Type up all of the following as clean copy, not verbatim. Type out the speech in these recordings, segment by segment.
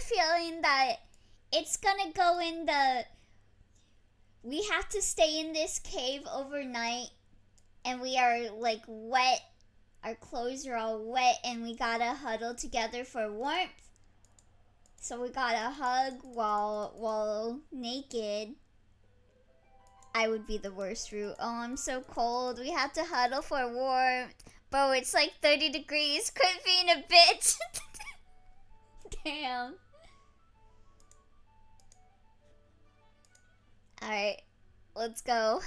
a feeling that it's gonna go in the... We have to stay in this cave overnight, and we are, like, wet. Our clothes are all wet, and we gotta huddle together for warmth. So we gotta hug while naked. I would be the worst route. Oh, I'm so cold. We have to huddle for warmth. Bro, it's like 30 degrees. Quit being a bitch. Damn. Alright, let's go.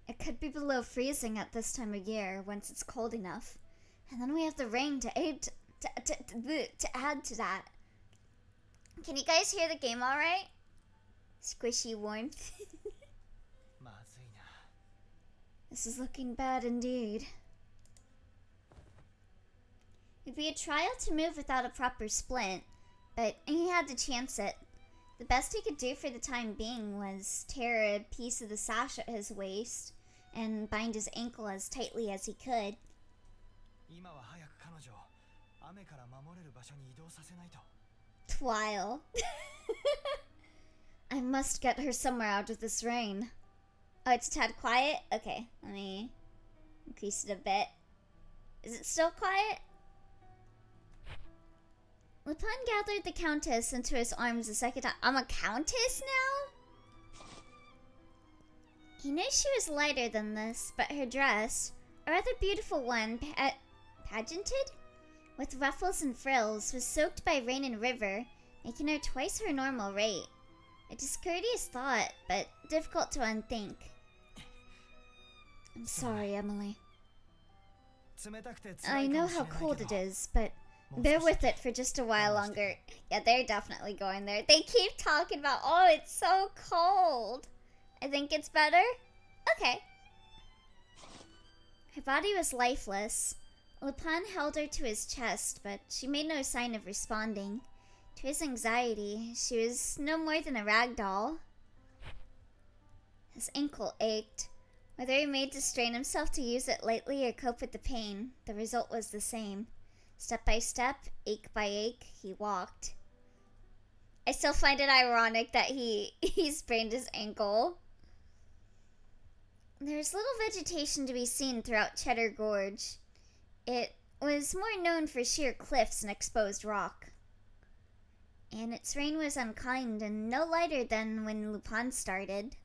It could be below freezing at this time of year once it's cold enough. And then we have the rain to add to that. Can you guys hear the game alright? Squishy warmth. This is looking bad indeed. It'd be a trial to move without a proper splint, but he had to chance it. The best he could do for the time being was tear a piece of the sash at his waist and bind his ankle as tightly as he could. Twile. I must get her somewhere out of this rain. Oh, it's a tad quiet? Okay, let me increase it a bit. Is it still quiet? Lupin gathered the Countess into his arms a second time. I'm a Countess now? He knew she was lighter than this, but her dress, a rather beautiful one, pageanted? With ruffles and frills, was soaked by rain and river, making her twice her normal rate. A discourteous thought, but difficult to unthink. I'm sorry, Emily. I know how cold it is, but bear with it for just a while longer. Yeah, they're definitely going there. They keep talking about, oh, it's so cold. I think it's better? Okay. Her body was lifeless. Lupin held her to his chest, but she made no sign of responding. To his anxiety, she was no more than a rag doll. His ankle ached. Whether he made to strain himself to use it lightly or cope with the pain, the result was the same. Step by step, ache by ache, he walked. I still find it ironic that he sprained his ankle. There's little vegetation to be seen throughout Cheddar Gorge. It was more known for sheer cliffs and exposed rock. And its rain was unkind and no lighter than when Lupin started.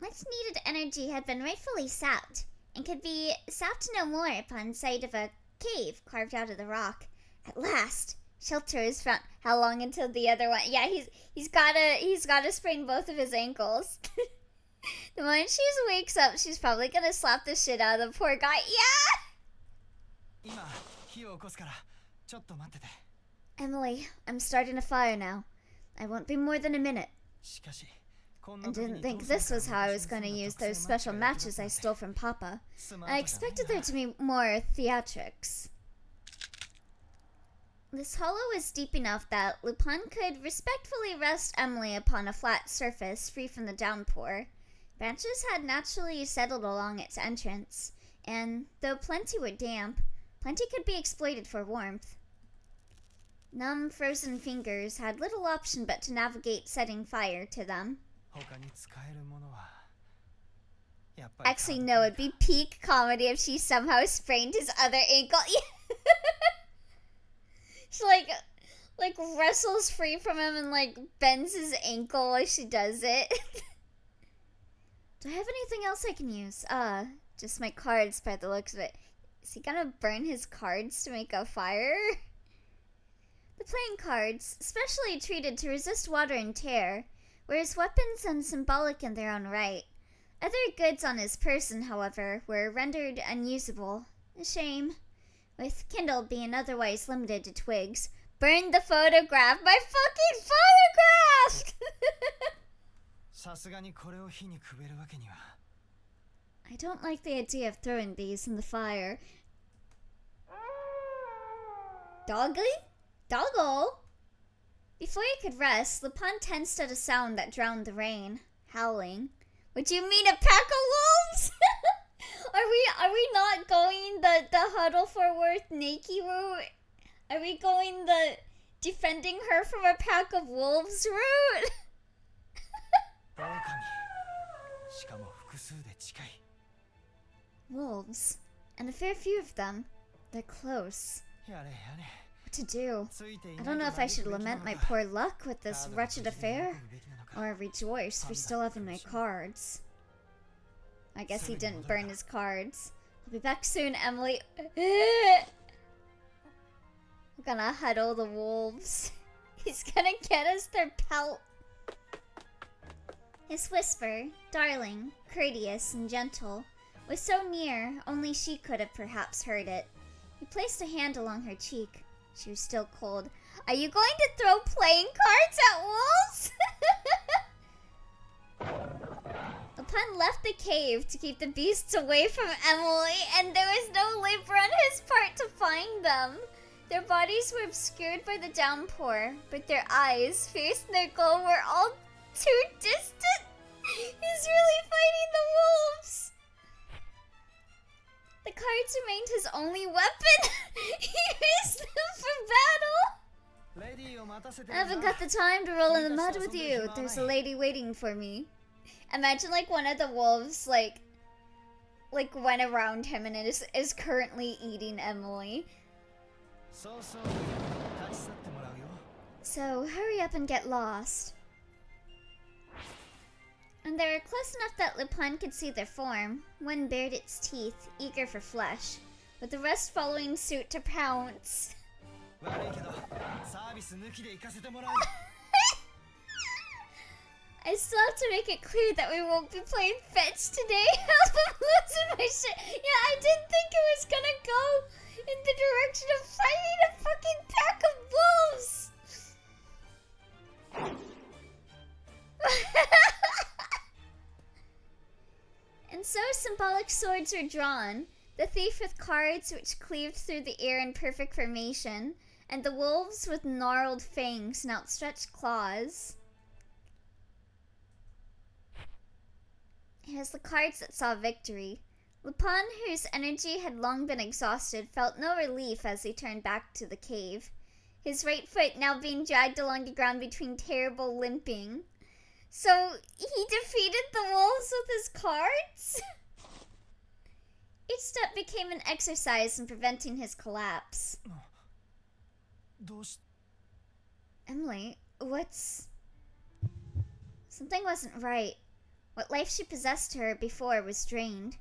Much needed energy had been rightfully sapped, and could be sapped no more upon sight of a cave carved out of the rock. At last, shelter is found. How long until the other one? Yeah, he's gotta sprain both of his ankles. The moment she wakes up, she's probably gonna slap the shit out of the poor guy. Yeah! Emily, I'm starting a fire now. I won't be more than a minute. I didn't think this was how I was going to use those special matches I stole from Papa. I expected there to be more theatrics. This hollow was deep enough that Lupin could respectfully rest Emily upon a flat surface free from the downpour. Branches had naturally settled along its entrance, and though plenty were damp, plenty could be exploited for warmth. Numb, frozen fingers had little option but to navigate setting fire to them. Actually, no, it'd be peak comedy if she somehow sprained his other ankle. She like wrestles free from him and like bends his ankle as she does it. Do I have anything else I can use? Just my cards by the looks of it. Is he gonna burn his cards to make a fire? The playing cards, specially treated to resist water and tear, were his weapons and symbolic in their own right. Other goods on his person, however, were rendered unusable. A shame. With Kindle being otherwise limited to twigs. Burn the photograph! My fucking photograph! I don't like the idea of throwing these in the fire. Doggy? Doggo? Before he could rest, Lupin tensed at a sound that drowned the rain. Howling. What do you mean, a pack of wolves? Are we not going the huddle for worth naked route? Are we going the defending her from a pack of wolves route? Wolves, and a fair few of them. They're close. What to do? I don't know if I should lament my poor luck with this wretched affair, or rejoice for still having my cards. I guess he didn't burn his cards. I'll be back soon, Emily. I'm gonna huddle the wolves. He's gonna get us their pelt. His whisper, darling, courteous, and gentle, was so near, only she could have perhaps heard it. He placed a hand along her cheek. She was still cold. Are you going to throw playing cards at wolves? Lupin left the cave to keep the beasts away from Emily, and there was no labor on his part to find them. Their bodies were obscured by the downpour, but their eyes, fierce in their glow, were all too distant. He's really fighting the wolves. The cards remained his only weapon. He used them for battle. I haven't got the time to roll in the mud with you. There's a lady waiting for me. Imagine like one of the wolves like went around him and is currently eating Emily. So hurry up and get lost. And they were close enough that Lupin could see their form. One bared its teeth, eager for flesh, with the rest following suit to pounce. I still have to make it clear that we won't be playing fetch today. I'm losing my shit. Yeah, I didn't think it was gonna go in the direction of fighting a fucking pack of wolves. And so symbolic swords were drawn, the thief with cards which cleaved through the air in perfect formation, and the wolves with gnarled fangs and outstretched claws. It was the cards that saw victory. Lupin, whose energy had long been exhausted, felt no relief as he turned back to the cave, his right foot now being dragged along the ground between terrible limping. So, he defeated the wolves with his cards? Each step became an exercise in preventing his collapse. Emily, what's... Something wasn't right. What life she possessed to her before was drained.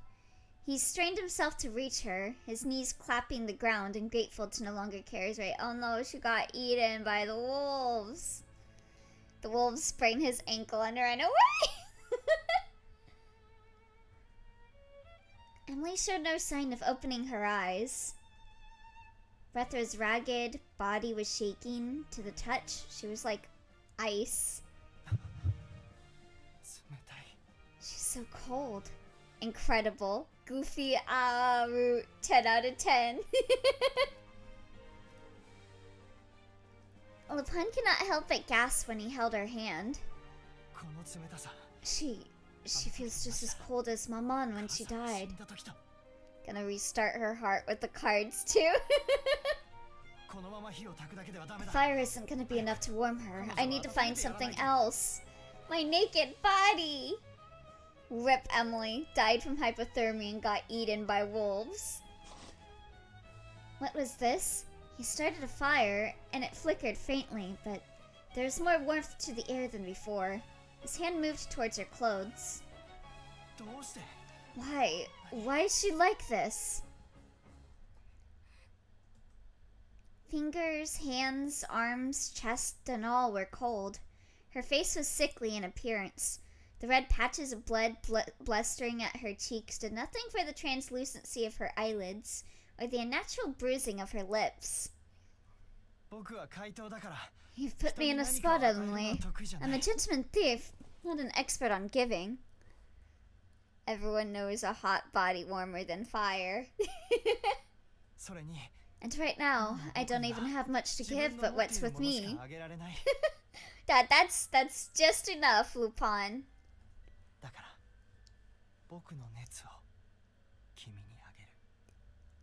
He strained himself to reach her, his knees clapping the ground and grateful to no longer care his way. Oh no, she got eaten by the wolves. The wolves sprained his ankle and ran away. Emily showed no sign of opening her eyes. Breath was ragged, body was shaking. To the touch, she was like ice. She's so cold. Incredible. Goofy, root, 10 out of 10. Lupin cannot help but gasp when he held her hand. She feels just as cold as Maman when she died. Gonna restart her heart with the cards too. The fire isn't gonna be enough to warm her. I need to find something else. My naked body! Rip Emily. Died from hypothermia and got eaten by wolves. What was this? He started a fire, and it flickered faintly, but there was more warmth to the air than before. His hand moved towards her clothes. Why? Why is she like this? Fingers, hands, arms, chest, and all were cold. Her face was sickly in appearance. The red patches of blood blustering at her cheeks did nothing for the translucency of her eyelids, or the unnatural bruising of her lips. You've put me in a spot, Emily. I'm a gentleman thief, not an expert on giving. Everyone knows a hot body warmer than fire. And right now, I don't even have much to give but what's with me. That's just enough, Lupin.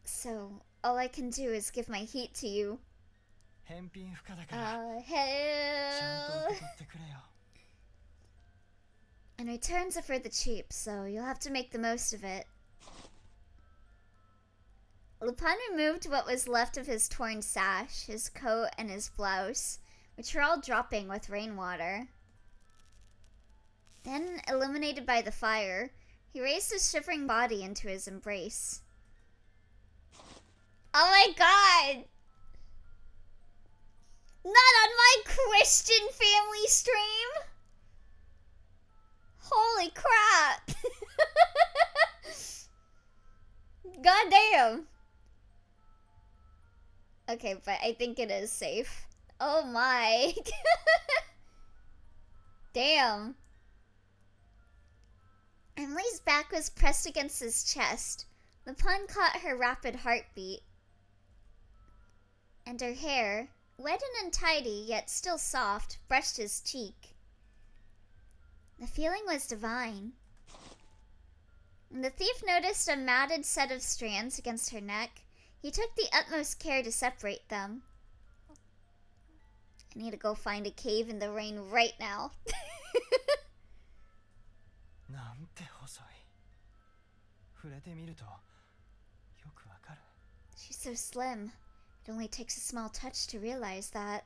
So, all I can do is give my heat to you. Hell. And returns are for the cheap, so you'll have to make the most of it. Lupin removed what was left of his torn sash, his coat, and his blouse, which were all dropping with rainwater. Then, illuminated by the fire, he raised his shivering body into his embrace. Oh my god! Not on my Christian family stream! Holy crap! God damn! Okay, but I think it is safe. Oh my! Damn. Emily's back was pressed against his chest. Lupin caught her rapid heartbeat. And her hair, wet and untidy yet still soft, brushed his cheek. The feeling was divine. When the thief noticed a matted set of strands against her neck, he took the utmost care to separate them. I need to go find a cave in the rain right now. She's so slim. It only takes a small touch to realize that.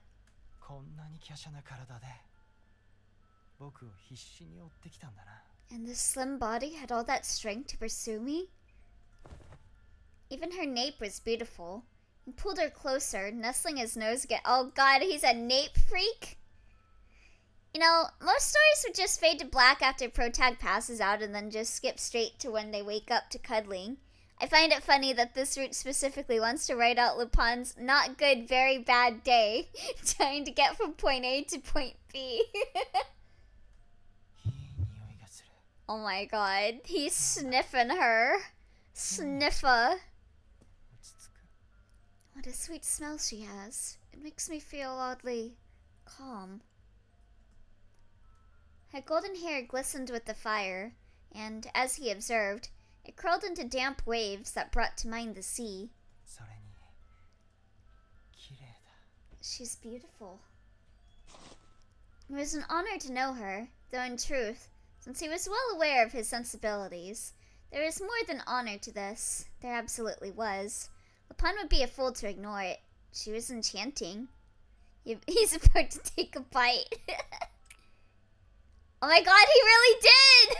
And this slim body had all that strength to pursue me? Even her nape was beautiful. He pulled her closer, nestling his nose again. Oh god, he's a nape freak? You know, most stories would just fade to black after Protag passes out and then just skip straight to when they wake up to cuddling. I find it funny that this route specifically wants to write out Lupin's not good, very bad day, trying to get from point A to point B. Oh my god, he's sniffing her. Sniffer. What a sweet smell she has. It makes me feel oddly calm. Her golden hair glistened with the fire, and, as he observed, it curled into damp waves that brought to mind the sea. She's beautiful. It was an honor to know her, though in truth, since he was well aware of his sensibilities, there was more than honor to this. There absolutely was. Lupin would be a fool to ignore it. She was enchanting. He's about to take a bite. Oh my god, he really did!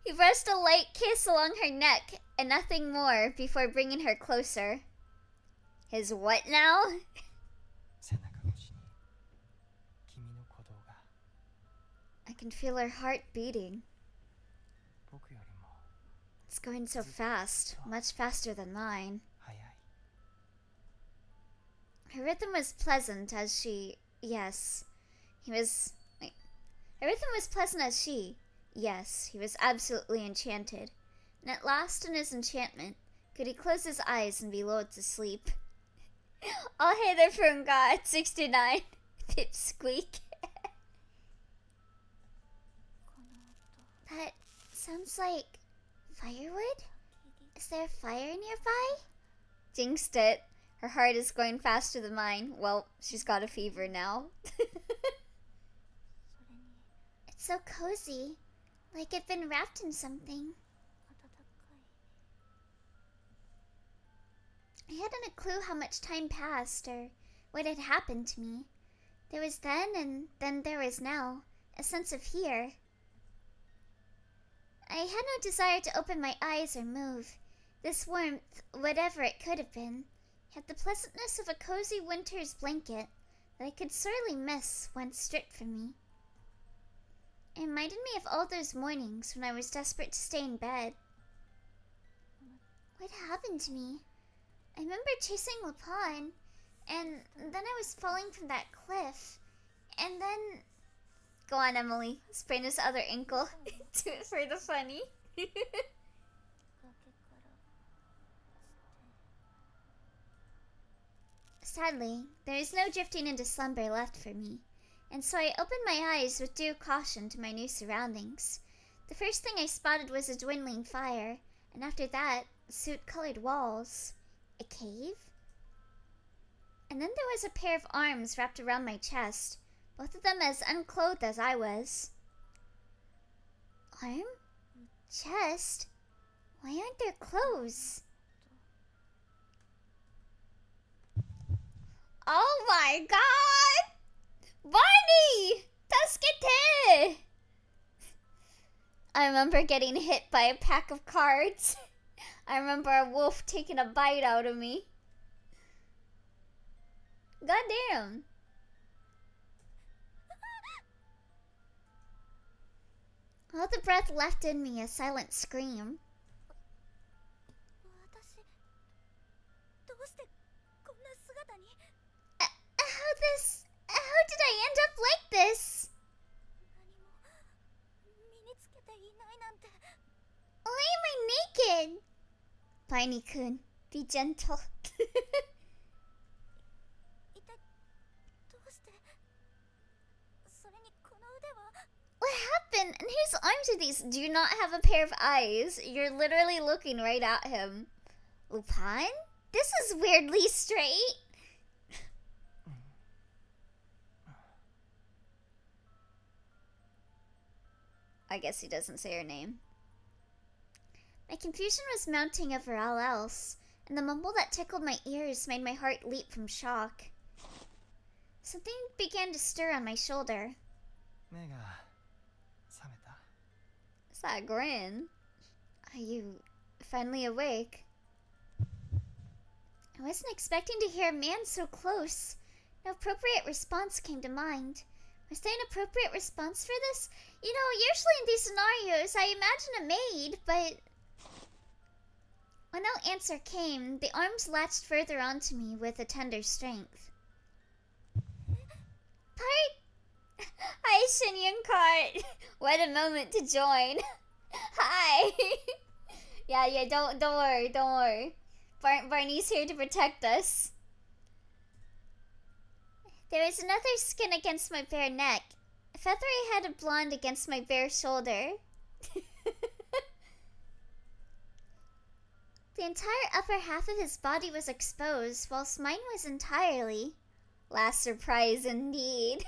He brushed a light kiss along her neck, and nothing more, before bringing her closer. His what now? I can feel her heart beating. It's going so fast, much faster than mine. Her rhythm was pleasant as she... Yes. Her rhythm was pleasant as she... Yes, he was absolutely enchanted. And at last, in his enchantment, could he close his eyes and be lulled to sleep. Oh, hey there, from God, 69. Pipsqueak. That sounds like firewood? Is there a fire nearby? Jinxed it. Her heart is going faster than mine. Well, she's got a fever now. It's so cozy. Like I've been wrapped in something. I hadn't a clue how much time passed or what had happened to me. There was then, and then there was now, a sense of here. I had no desire to open my eyes or move. This warmth, whatever it could have been, had the pleasantness of a cozy winter's blanket that I could sorely miss once stripped from me. It reminded me of all those mornings when I was desperate to stay in bed. What happened to me? I remember chasing Lupin, and then I was falling from that cliff, and then... Go on, Emily. Sprain his other ankle. Do it for the funny. Sadly, there is no drifting into slumber left for me, and so I opened my eyes with due caution to my new surroundings. The first thing I spotted was a dwindling fire, and after that, soot-colored walls. A cave? And then there was a pair of arms wrapped around my chest, both of them as unclothed as I was. Arm? Chest? Why aren't there clothes? Oh my god! Barney! Tasukete! I remember getting hit by a pack of cards. I remember a wolf taking a bite out of me. Goddamn. All the breath left in me a silent scream. How did I end up like this? Why am I naked? Barney-kun, be gentle. What happened? And whose arms are these? Do you not have a pair of eyes? You're literally looking right at him. Lupin? This is weirdly straight. I guess he doesn't say her name. My confusion was mounting over all else, and the mumble that tickled my ears made my heart leap from shock. Something began to stir on my shoulder. What's that grin? Are you finally awake? I wasn't expecting to hear a man so close. No appropriate response came to mind. Was there an appropriate response for this? You know, usually in these scenarios, I imagine a maid, but when no answer came, the arms latched further onto me with a tender strength. Hi, Shinyon Cart. What a moment to join. Hi. Yeah, don't worry. Barney's here to protect us. There was another skin against my bare neck, a feathery head of blonde against my bare shoulder. The entire upper half of his body was exposed, whilst mine was entirely. Last surprise indeed.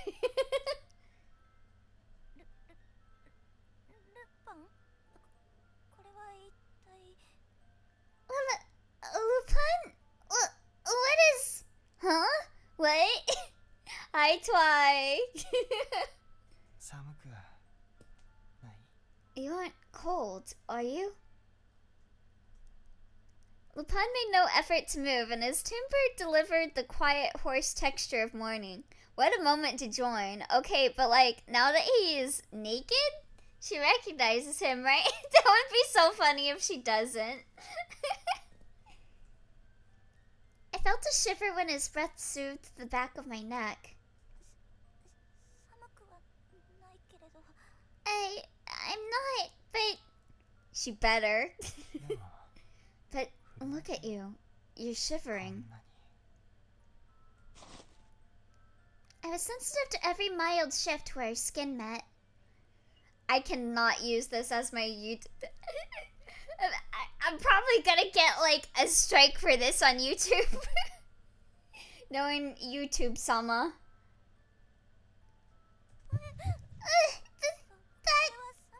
Lupin? What is... Huh? What? Hi, Twy. You aren't cold, are you? Lupin made no effort to move, and his timbre delivered the quiet, hoarse texture of morning. What a moment to join. Okay, but like, now that he is naked, she recognizes him, right? That would be so funny if she doesn't. I felt a shiver when his breath soothed the back of my neck. I'm not, but... She better. But look at you. You're shivering. I was sensitive to every mild shift where our skin met. I cannot use this as my YouTube... I'm probably gonna get, like, a strike for this on YouTube. Knowing YouTube-sama.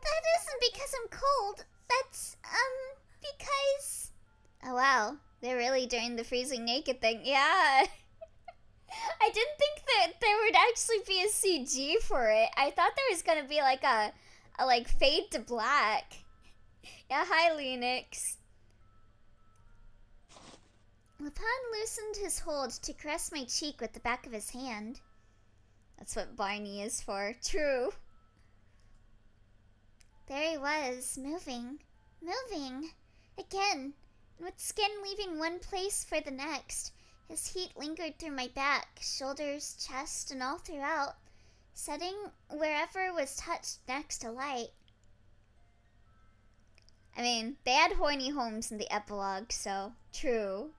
That isn't because I'm cold. That's, because... Oh, wow. They're really doing the freezing naked thing. Yeah. I didn't think that there would actually be a CG for it. I thought there was gonna be, like, a like, fade to black. Yeah, hi, Lennox. Lupin loosened his hold to caress my cheek with the back of his hand. That's what Barney is for. True. There he was, moving. Again, and with skin leaving one place for the next, his heat lingered through my back, shoulders, chest, and all throughout, setting wherever was touched next to light. I mean, they had horny homes in the epilogue, so true.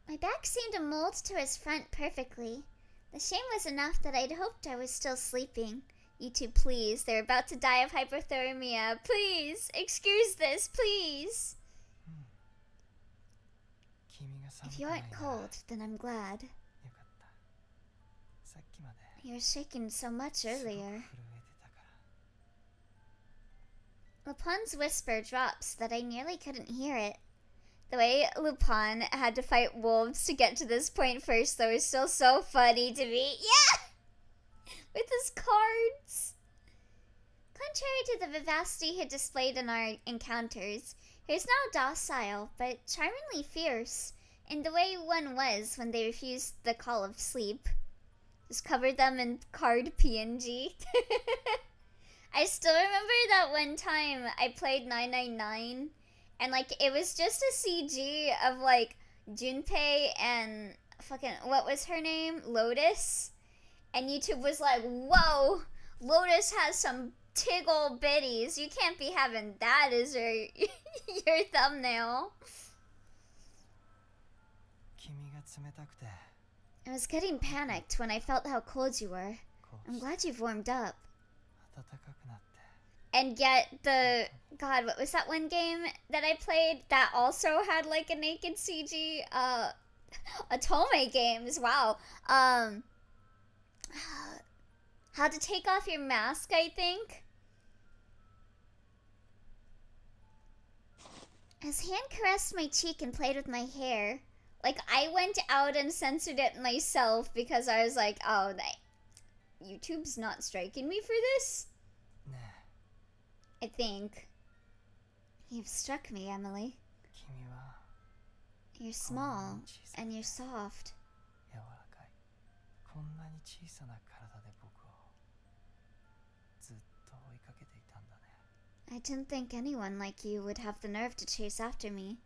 My back seemed to mold to his front perfectly. The shame was enough that I'd hoped I was still sleeping. You two, please. They're about to die of hypothermia. Please, excuse this, please. If you aren't cold, then I'm glad. You were shaking so much earlier. Lupin's whisper drops that I nearly couldn't hear it. The way Lupin had to fight wolves to get to this point first, though, is still so funny to me. Yeah! With his cards. Contrary to the vivacity he displayed in our encounters, he is now docile, but charmingly fierce, in the way one was when they refused the call of sleep. Just covered them in card PNG. I still remember that one time I played 999, and like it was just a CG of like Junpei and fucking, what was her name? Lotus. And YouTube was like, whoa, Lotus has some tiggle bitties. You can't be having that as your thumbnail. I was getting panicked when I felt how cold you were. I'm glad you've warmed up. And yet God, what was that one game that I played that also had like a naked CG? Otome games, wow. How to take off your mask, I think. His hand caressed my cheek and played with my hair. Like, I went out and censored it myself because I was like, oh, YouTube's not striking me for this? I think. You've struck me, Emily. You're small, and you're soft. I didn't think anyone like you would have the nerve to chase after me.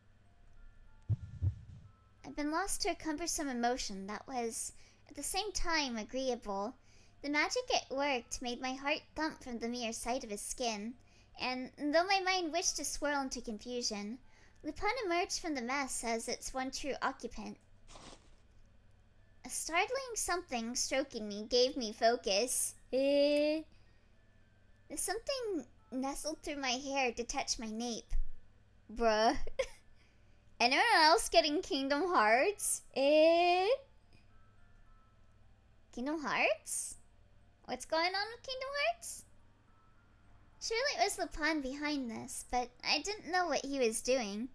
I've been lost to a cumbersome emotion that was, at the same time, agreeable. The magic it worked made my heart thump from the mere sight of his skin, and though my mind wished to swirl into confusion, Lupin emerged from the mess as its one true occupant. A startling something stroking me gave me focus. Something nestled through my hair to touch my nape. Bruh. Anyone else getting Kingdom Hearts? Kingdom Hearts? What's going on with Kingdom Hearts? Surely it was Lupin behind this, but I didn't know what he was doing.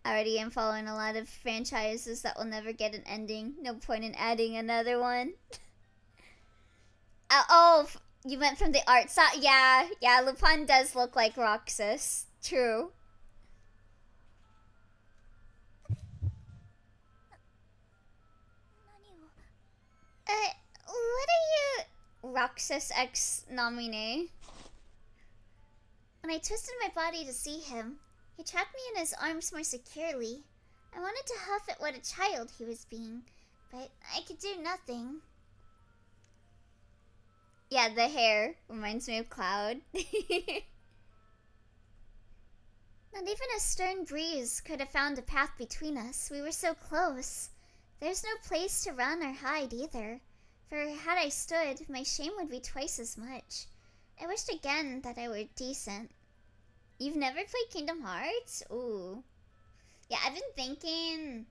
Already am following a lot of franchises that will never get an ending. No point in adding another one. You went from the art style? Yeah, Lupin does look like Roxas. True. What are you... Roxas X nominee? When I twisted my body to see him, he trapped me in his arms more securely. I wanted to huff at what a child he was being, but I could do nothing. Yeah, the hair reminds me of Cloud. Not even a stern breeze could have found a path between us. We were so close. There's no place to run or hide either. For had I stood, my shame would be twice as much. I wished again that I were decent. You've never played Kingdom Hearts? Ooh. Yeah, I've been thinking...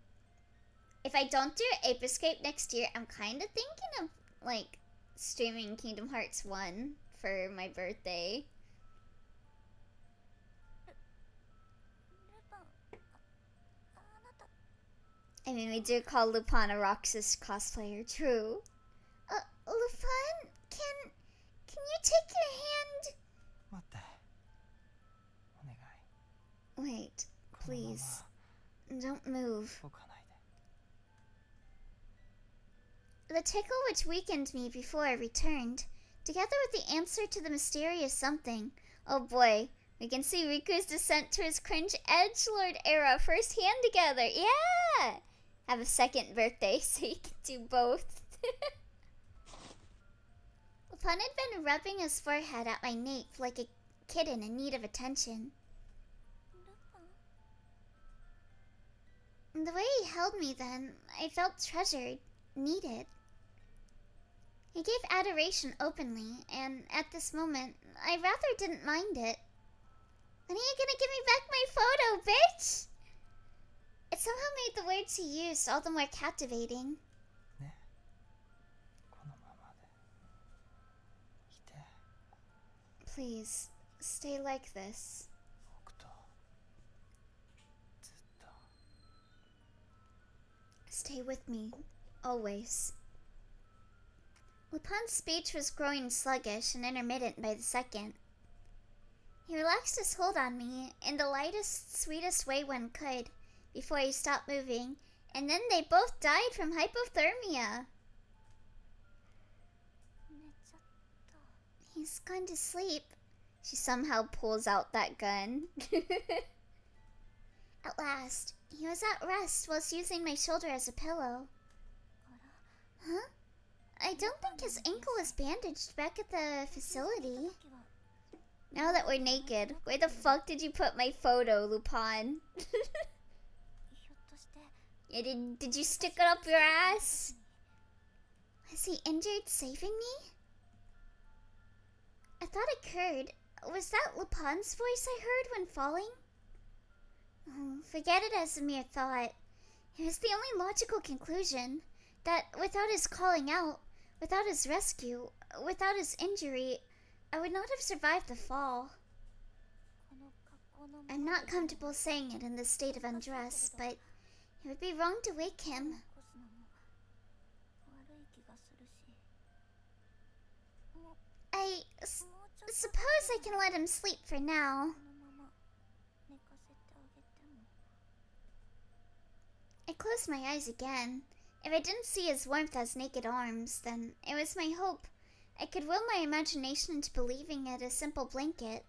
If I don't do Ape Escape next year, I'm kind of thinking of, like, streaming Kingdom Hearts 1 for my birthday. I mean, we do call Lupin a Roxas cosplayer, true. Lupin, can you take your hand? Wait, please. Don't move. The tickle which weakened me before I returned, together with the answer to the mysterious something. Oh boy, we can see Riku's descent to his cringe edgelord era firsthand together. Yeah! Have a second birthday so you can do both. Lupin had been rubbing his forehead at my nape like a kitten in need of attention. And the way he held me then, I felt treasured, needed. He gave adoration openly, and at this moment, I rather didn't mind it. When are you gonna give me back my photo, bitch? It somehow made the words he used all the more captivating. Please, stay like this. Stay with me, always. Lupin's speech was growing sluggish and intermittent by the second. He relaxed his hold on me in the lightest, sweetest way one could before he stopped moving, and then they both died from hypothermia. He's gone to sleep. She somehow pulls out that gun. At last, he was at rest whilst using my shoulder as a pillow. Huh? I don't think his ankle was bandaged back at the facility. Now that we're naked, where the fuck did you put my photo, Lupin? Yeah, did you stick it up your ass? Was he injured saving me? I thought it occurred. Was that Lupin's voice I heard when falling? Oh, forget it as a mere thought. It was the only logical conclusion. That without his calling out, without his rescue, without his injury, I would not have survived the fall. I'm not comfortable saying it in this state of undress, but it would be wrong to wake him. I suppose I can let him sleep for now. I closed my eyes again. If I didn't see his warmth as naked arms, then it was my hope I could will my imagination into believing it a simple blanket.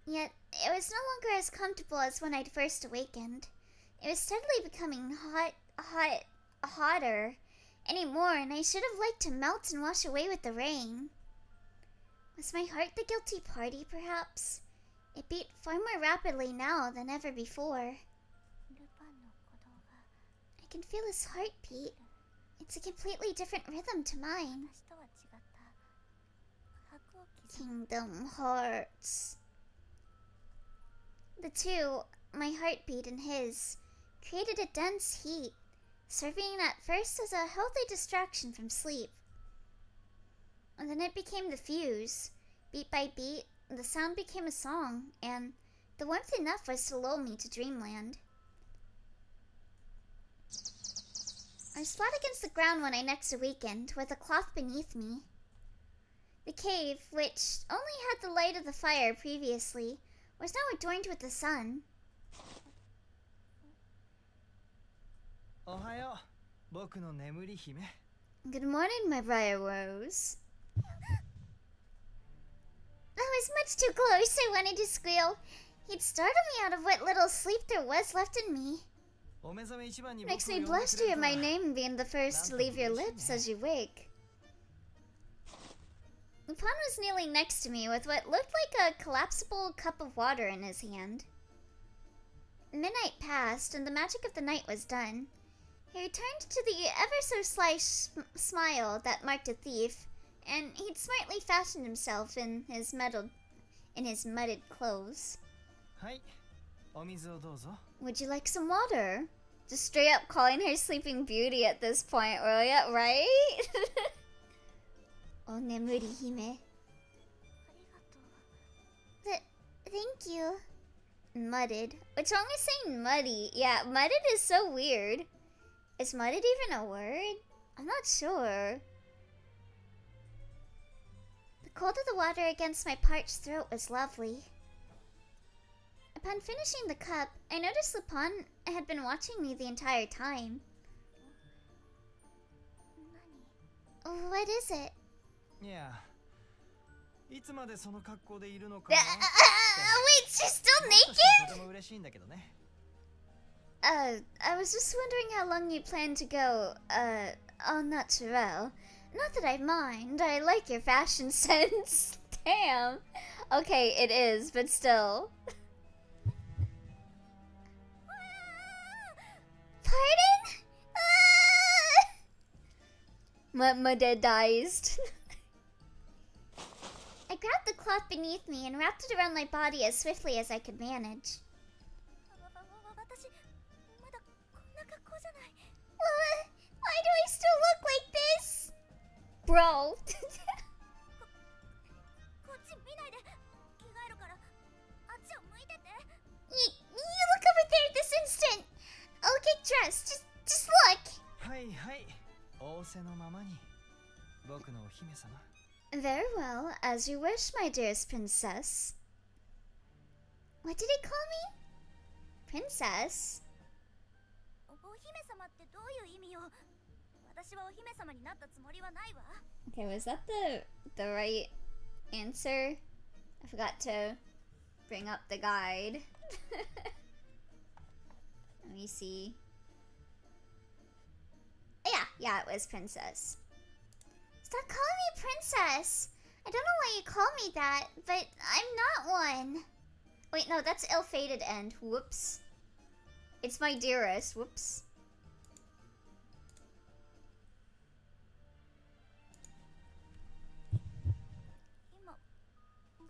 Yet, it was no longer as comfortable as when I'd first awakened. It was steadily becoming hotter anymore, and I should have liked to melt and wash away with the rain. Was my heart the guilty party, perhaps? It beat far more rapidly now than ever before. I can feel his heartbeat. It's a completely different rhythm to mine. Kingdom Hearts. The two, my heartbeat and his, created a dense heat, serving at first as a healthy distraction from sleep. And then it became the fuse. Beat by beat, the sound became a song, and the warmth enough was to lull me to dreamland. I was flat against the ground when I next awakened, with a cloth beneath me. The cave, which only had the light of the fire previously, was now adorned with the sun. Good morning, my briar rose. That was much too close. I wanted to squeal. He'd startled me out of what little sleep there was left in me. Makes me blush to hear my name being the first to leave your lips as you wake. Lupin was kneeling next to me with what looked like a collapsible cup of water in his hand. Midnight passed, and the magic of the night was done. He returned to the ever-so-sly smile that marked a thief, and he'd smartly fashioned himself in his mudded clothes. Would you like some water? Just straight up calling her Sleeping Beauty at this point, right? Oh, Nemuri Hime. Thank you. Mudded. Which only saying muddy. Yeah, mudded is so weird. Is mudded even a word? I'm not sure. The cold of the water against my parched throat was lovely. Upon finishing the cup, I noticed Lupin had been watching me the entire time. What is it? Yeah. Wait, she's still naked? I was just wondering how long you plan to go, au naturel. Not that I mind, I like your fashion sense. Damn. Okay, it is, but still. Pardon? Mudedized. I grabbed the cloth beneath me and wrapped it around my body as swiftly as I could manage. Very well, as you wish, my dearest princess. What did he call me? Princess? Okay, was that the right answer? I forgot to bring up the guide. Let me see. Yeah, it was princess. Stop calling me princess! I don't know why you call me that, but I'm not one. Wait, no, that's ill-fated end. Whoops. It's my dearest. Whoops.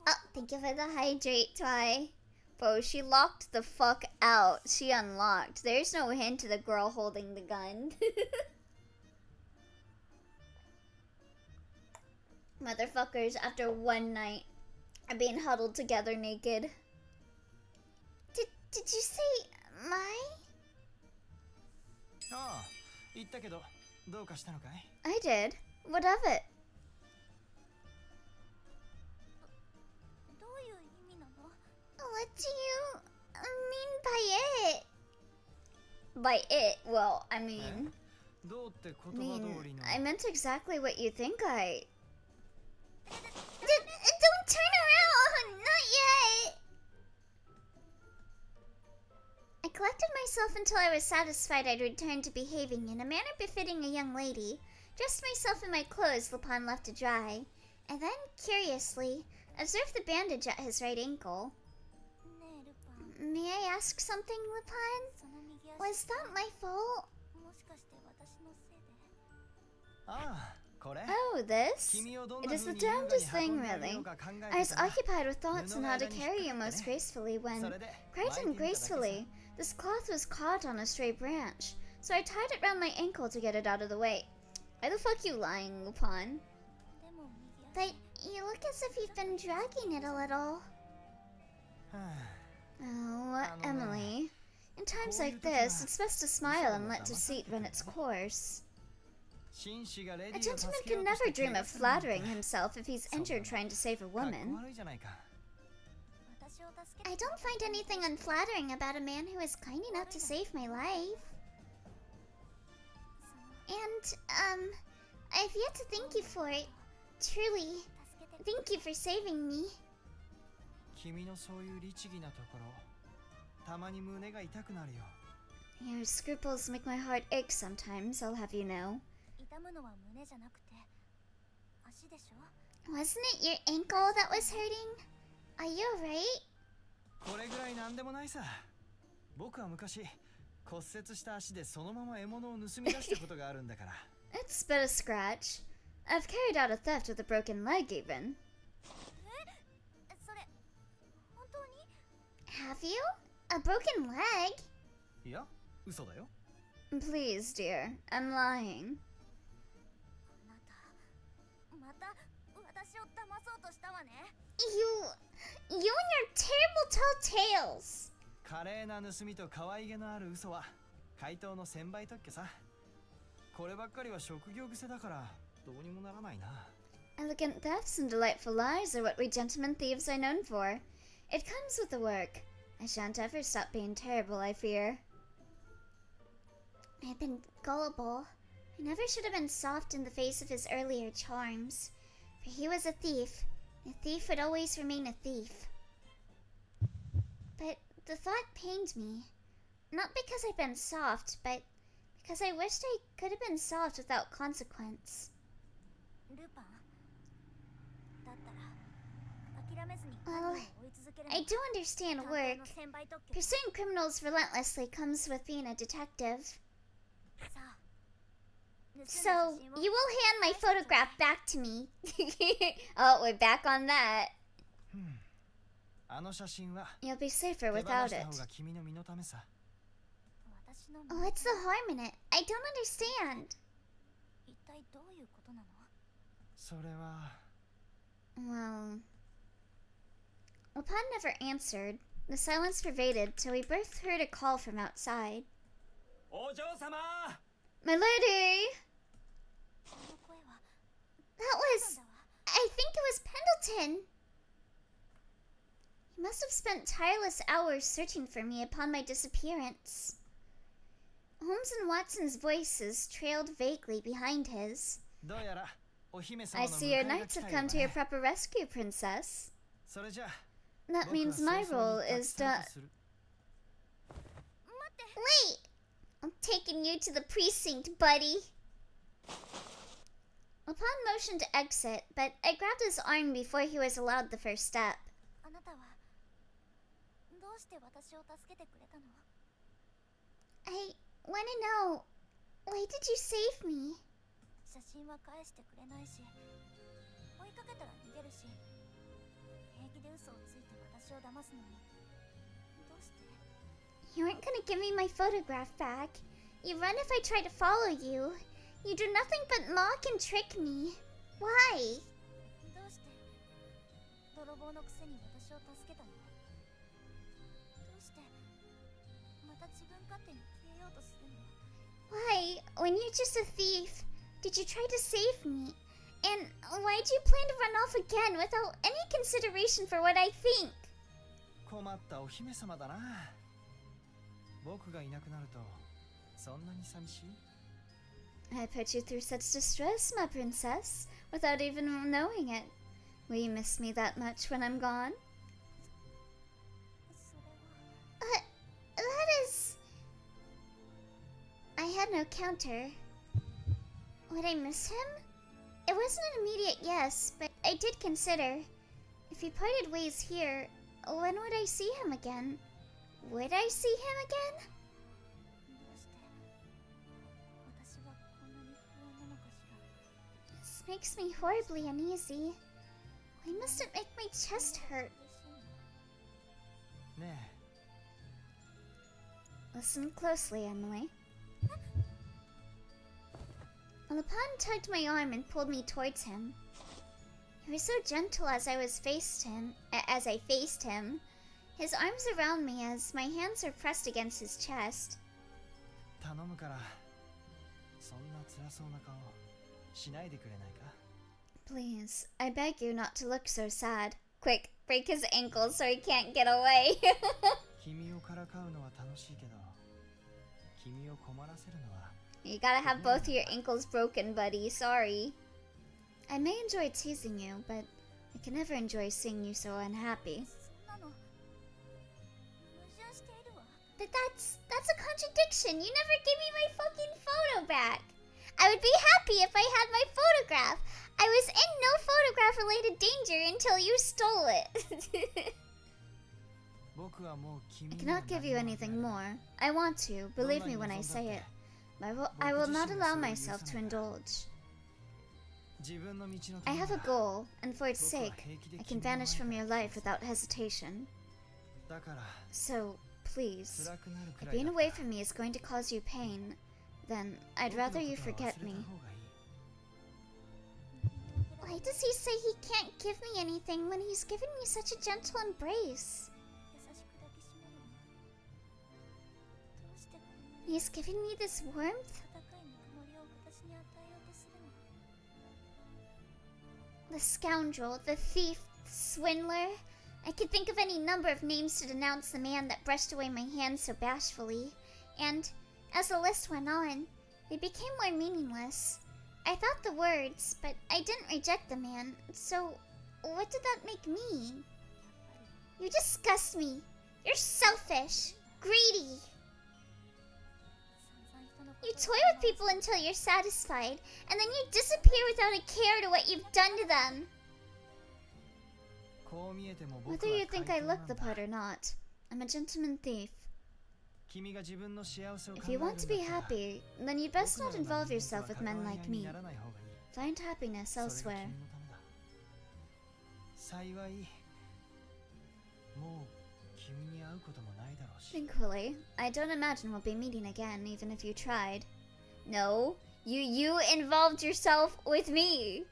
Oh, thank you for the hydrate, Twy. Bro, she locked the fuck out. She unlocked. There's no hint to the girl holding the gun. Motherfuckers, after one night, are being huddled together naked. Did you say my? I did. What of it? What do you mean by it? By it? Well, I mean, I meant exactly what you think I... Don't turn around! Not yet! I collected myself until I was satisfied I'd return to behaving in a manner befitting a young lady, dressed myself in my clothes Lupin left to dry, and then, curiously, observed the bandage at his right ankle. May I ask something, Lupin? Was that my fault? Oh, this? It is the damnedest thing, really. I was occupied with thoughts on how to carry you most gracefully when, quite ungracefully, this cloth was caught on a stray branch, so I tied it round my ankle to get it out of the way. Why the fuck you lying, Lupin? But you look as if you've been dragging it a little. Oh, Emily. In times like this, it's best to smile and let deceit run its course. A gentleman can never dream of flattering himself if he's injured trying to save a woman. I don't find anything unflattering about a man who is kind enough to save my life. And, I've yet to thank you for it. Truly, thank you for saving me. Your scruples make my heart ache sometimes, I'll have you know. Wasn't it your ankle that was hurting? Are you alright? It's but a scratch. I've carried out a theft with a broken leg, even. Have you? A broken leg? Please, dear, I'm lying. You and your terrible tall tales. Elegant thefts and delightful lies are what we gentlemen thieves are known for. It comes with the work. I shan't ever stop being terrible, I fear. I've been gullible. I never should have been soft in the face of his earlier charms. For he was a thief. A thief would always remain a thief. But the thought pained me. Not because I'd been soft, but because I wished I could have been soft without consequence. Well, I do understand work. Pursuing criminals relentlessly comes with being a detective. So, you will hand my photograph back to me. Oh, we're back on that. You'll be safer without it. What's the harm in it? I don't understand. Well... Lupin never answered. The silence pervaded till we both heard a call from outside. My lady! That was... I think it was Pendleton. He must have spent tireless hours searching for me upon my disappearance. Holmes and Watson's voices trailed vaguely behind his. I see your knights have come to your proper rescue, Princess. That means my role is done. Wait! I'm taking you to the precinct, buddy. Lupin motioned to exit, but I grabbed his arm before he was allowed the first step. I want to know, why did you save me? You aren't gonna give me my photograph back. You run if I try to follow you. You do nothing but mock and trick me. Why? Why, when you're just a thief, did you try to save me? And why do you plan to run off again without any consideration for what I think? I put you through such distress, my princess, without even knowing it. Will you miss me that much when I'm gone? That is... I had no counter. Would I miss him? It wasn't an immediate yes, but I did consider. If we parted ways here, when would I see him again? Would I see him again? This makes me horribly uneasy. Why must it make my chest hurt? Listen closely, Emily. Lupin tugged my arm and pulled me towards him. He was so gentle as I faced him. His arms around me as my hands were pressed against his chest. Please, I beg you not to look so sad. Quick, break his ankles so he can't get away. You gotta have both your ankles broken, buddy. Sorry. I may enjoy teasing you, but I can never enjoy seeing you so unhappy. But that's a contradiction. You never gave me my fucking photo back. I would be happy if I had my photograph. I was in no photograph-related danger until you stole it. I cannot give you anything more. I want to, believe me when I say it. But I will not allow myself to indulge. I have a goal, and for its sake, I can vanish from your life without hesitation. So, please, if being away from me is going to cause you pain, then I'd rather you forget me. Why does he say he can't give me anything when he's given me such a gentle embrace? He's giving me this warmth? The scoundrel, the thief, the swindler. I could think of any number of names to denounce the man that brushed away my hand so bashfully. And, as the list went on, they became more meaningless. I thought the words, but I didn't reject the man, so what did that make me? You disgust me. You're selfish, greedy. You toy with people until you're satisfied, and then you disappear without a care to what you've done to them. Whether you think I look the part or not, I'm a gentleman thief. If you want to be happy, then you best not involve yourself with men like me. Find happiness elsewhere. Thankfully, I don't imagine we'll be meeting again, even if you tried. No, you involved yourself with me.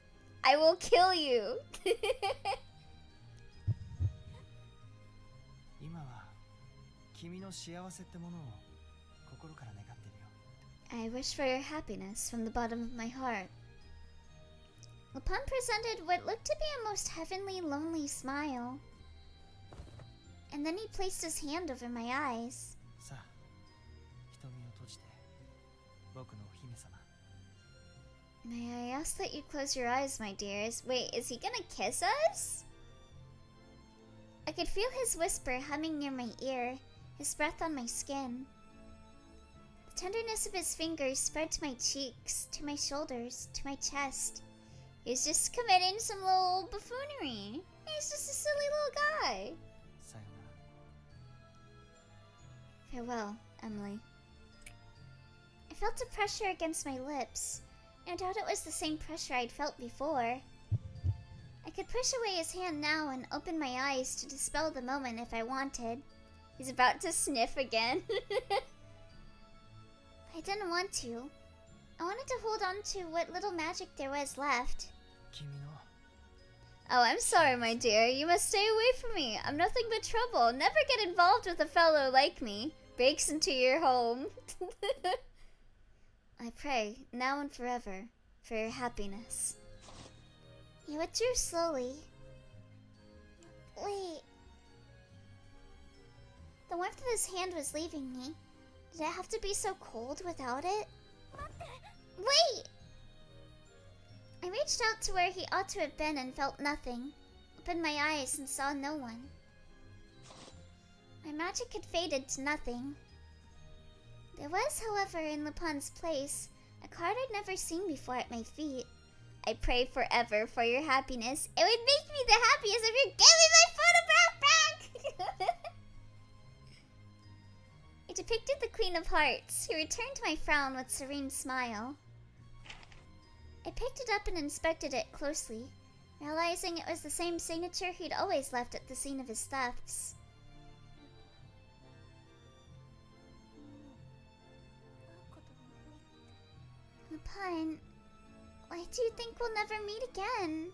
I will kill you. I wish for your happiness from the bottom of my heart. Lupin presented what looked to be a most heavenly, lonely smile. And then he placed his hand over my eyes. May I ask that you close your eyes, my dears? Wait, is he gonna kiss us? I could feel his whisper humming near my ear, his breath on my skin. The tenderness of his fingers spread to my cheeks, to my shoulders, to my chest. He was just committing some little buffoonery. He's just a silly little guy. Farewell, Emily. I felt a pressure against my lips. No doubt it was the same pressure I'd felt before. I could push away his hand now and open my eyes to dispel the moment if I wanted. He's about to sniff again. I didn't want to. I wanted to hold on to what little magic there was left. Oh, I'm sorry, my dear. You must stay away from me. I'm nothing but trouble. Never get involved with a fellow like me. Breaks into your home. I pray, now and forever, for your happiness. He withdrew slowly. Wait. The warmth of his hand was leaving me. Did it have to be so cold without it? Wait! I reached out to where he ought to have been and felt nothing. Opened my eyes and saw no one. My magic had faded to nothing. There was, however, in Lupin's place, a card I'd never seen before at my feet. I pray forever for your happiness. It would make me the happiest if you gave me my photograph back! It depicted the Queen of Hearts, who returned my frown with serene smile. I picked it up and inspected it closely, realizing it was the same signature he'd always left at the scene of his thefts. Lupin, why do you think we'll never meet again?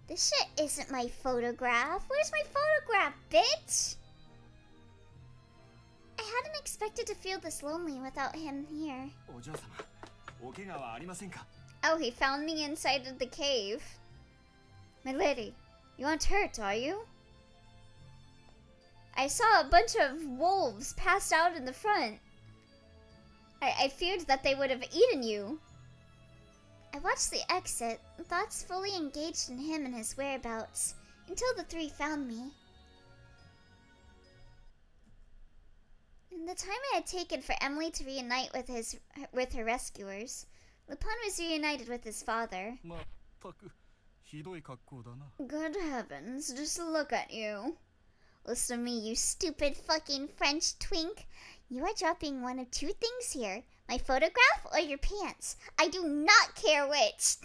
This shit isn't my photograph. Where's my photograph, bitch? I hadn't expected to feel this lonely without him here. Oh, he found me inside of the cave. My lady, you aren't hurt, are you? I saw a bunch of wolves passed out in the front. I feared that they would have eaten you. I watched the exit, thoughts fully engaged in him and his whereabouts, until the three found me. In the time it had taken for Emily to reunite with her rescuers, Lupin was reunited with his father. Good heavens, just look at you. Listen to me, you stupid fucking French twink. You are dropping one of two things here. My photograph or your pants. I do not care which.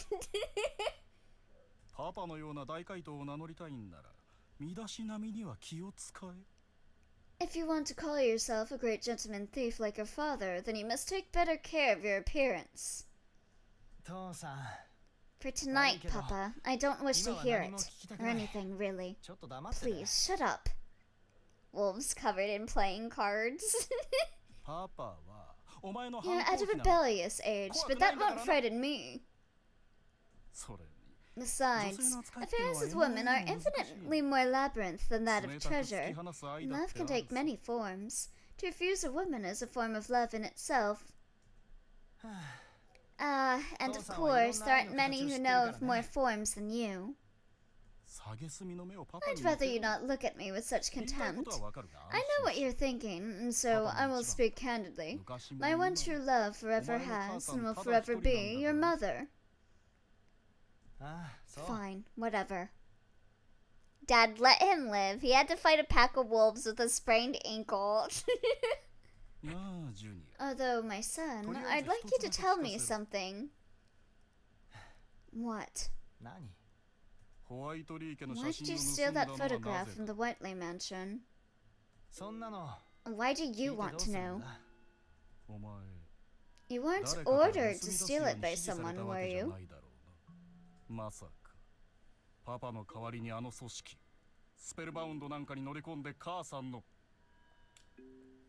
If you want to call yourself a great gentleman thief like your father, then you must take better care of your appearance. For tonight, Papa, I don't wish to hear it. Or anything, really. Please, shut up. Wolves covered in playing cards. You're at a rebellious age, but that won't frighten me. Besides, affairs with women are infinitely more labyrinth than that of treasure. Love can take many forms. To refuse a woman is a form of love in itself. And of course, there aren't many who know of more forms than you. I'd rather you not look at me with such contempt. I know what you're thinking, and so I will speak candidly. My one true love forever has, and will forever be, your mother. Fine, whatever. Dad, let him live. He had to fight a pack of wolves with a sprained ankle. Although, my son, I'd like you to tell me something. What? Why did you steal that photograph from the Whiteley mansion? Why do you want to know? You weren't ordered to steal it by someone, were you?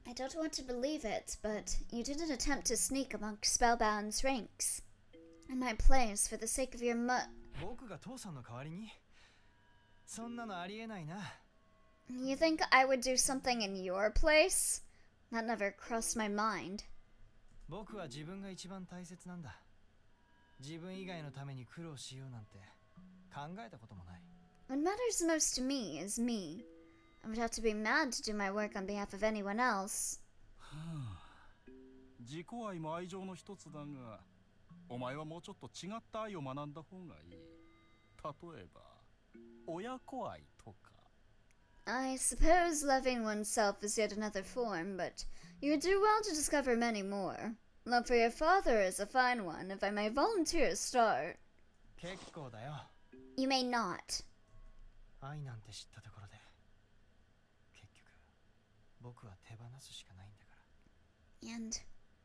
I don't want to believe it, but you didn't attempt to sneak amongst Spellbound's ranks. In my place, for the sake of your You think I would do something in your place? That never crossed my mind. What matters most to me is me. I would have to be mad to do my work on behalf of anyone else. 自己愛も愛情の一つだが、お前はもうちょっと違った愛を学んだ方がいい。例えば、親子愛とか。I suppose loving oneself is yet another form, but you would do well to discover many more. Love for your father is a fine one, if I may volunteer to start. 結構だよ。You may not. 愛なんて知ったところで、結局、僕は手放すしかないんだから。And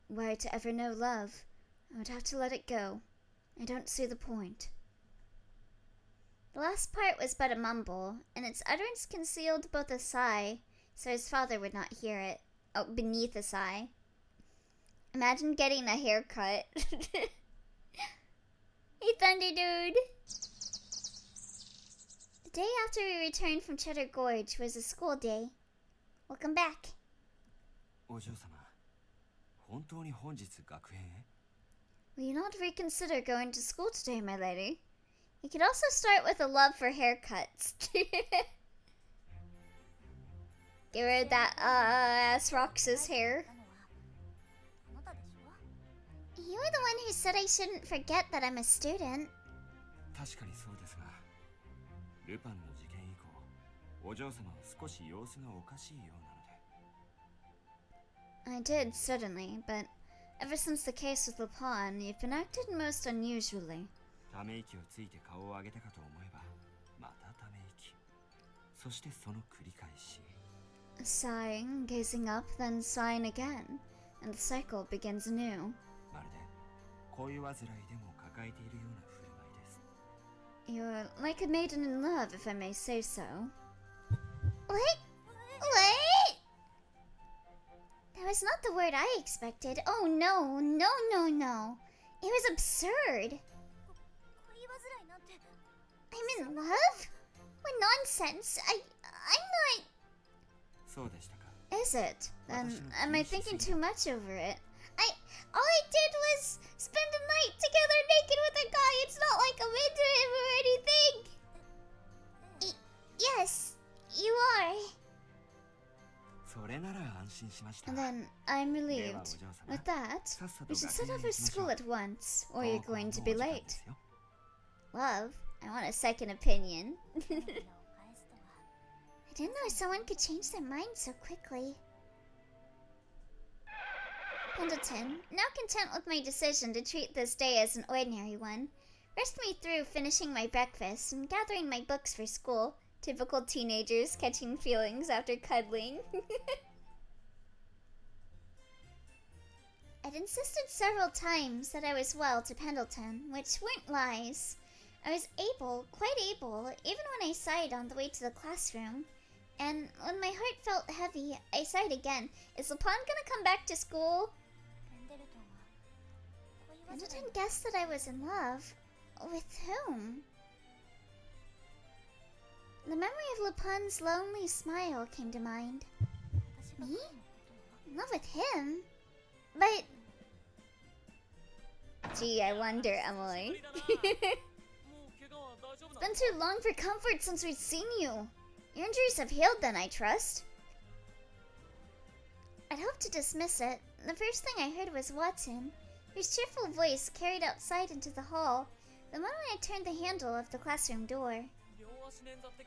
were I to ever know love, I would have to let it go. I don't see the point. The last part was but a mumble, and its utterance concealed both a sigh, so his father would not hear it. Oh, beneath a sigh. Imagine getting a haircut. Hey, Thunder Dude! The day after we returned from Cheddar Gorge was a school day. Welcome back. お嬢様、本当に本日学園へ? Will you not reconsider going to school today, my lady? You could also start with a love for haircuts. Get rid of that ass Rox's hair. You were the one who said I shouldn't forget that I'm a student. 確かにそうですが、ルパンの事件以降、お嬢様は少し様子がおかしいようなので。I did, certainly, but ever since the case with Lupin, you've been acting most unusually. ため息をついて顔を上げたかと思えば、またため息。そしてその繰り返し。Sighing, gazing up, then sighing again, and the cycle begins anew. まるで恋煩いでも抱えているような振る舞いです。You're like a maiden in love, if I may say so. What? That was not the word I expected. Oh no, no, no, no. It was absurd. I'm in love? What nonsense. I'm not... そうでしたか。 Is it? Then am I thinking too much over it? All I did was spend a night together naked with a guy. It's not like I'm into him or anything. Yes, you are. それなら安心しました。 And then I'm relieved. With that, we should set off for school at once, or you're going to be late. Love, I want a second opinion. I didn't know someone could change their mind so quickly. Pendleton, now content with my decision to treat this day as an ordinary one, rushed me through finishing my breakfast and gathering my books for school. Typical teenagers catching feelings after cuddling. I'd insisted several times that I was well to Pendleton, which weren't lies. I was quite able, even when I sighed on the way to the classroom. And when my heart felt heavy, I sighed again. Is Lupin gonna come back to school? Pendleton guessed that I was in love. With whom? The memory of Lupin's lonely smile came to mind. Me? In love with him? But... Gee, I wonder, Emily. It's been too long for comfort since we've seen you. Your injuries have healed then, I trust. I'd hoped to dismiss it. The first thing I heard was Watson, whose cheerful voice carried outside into the hall the moment I turned the handle of the classroom door.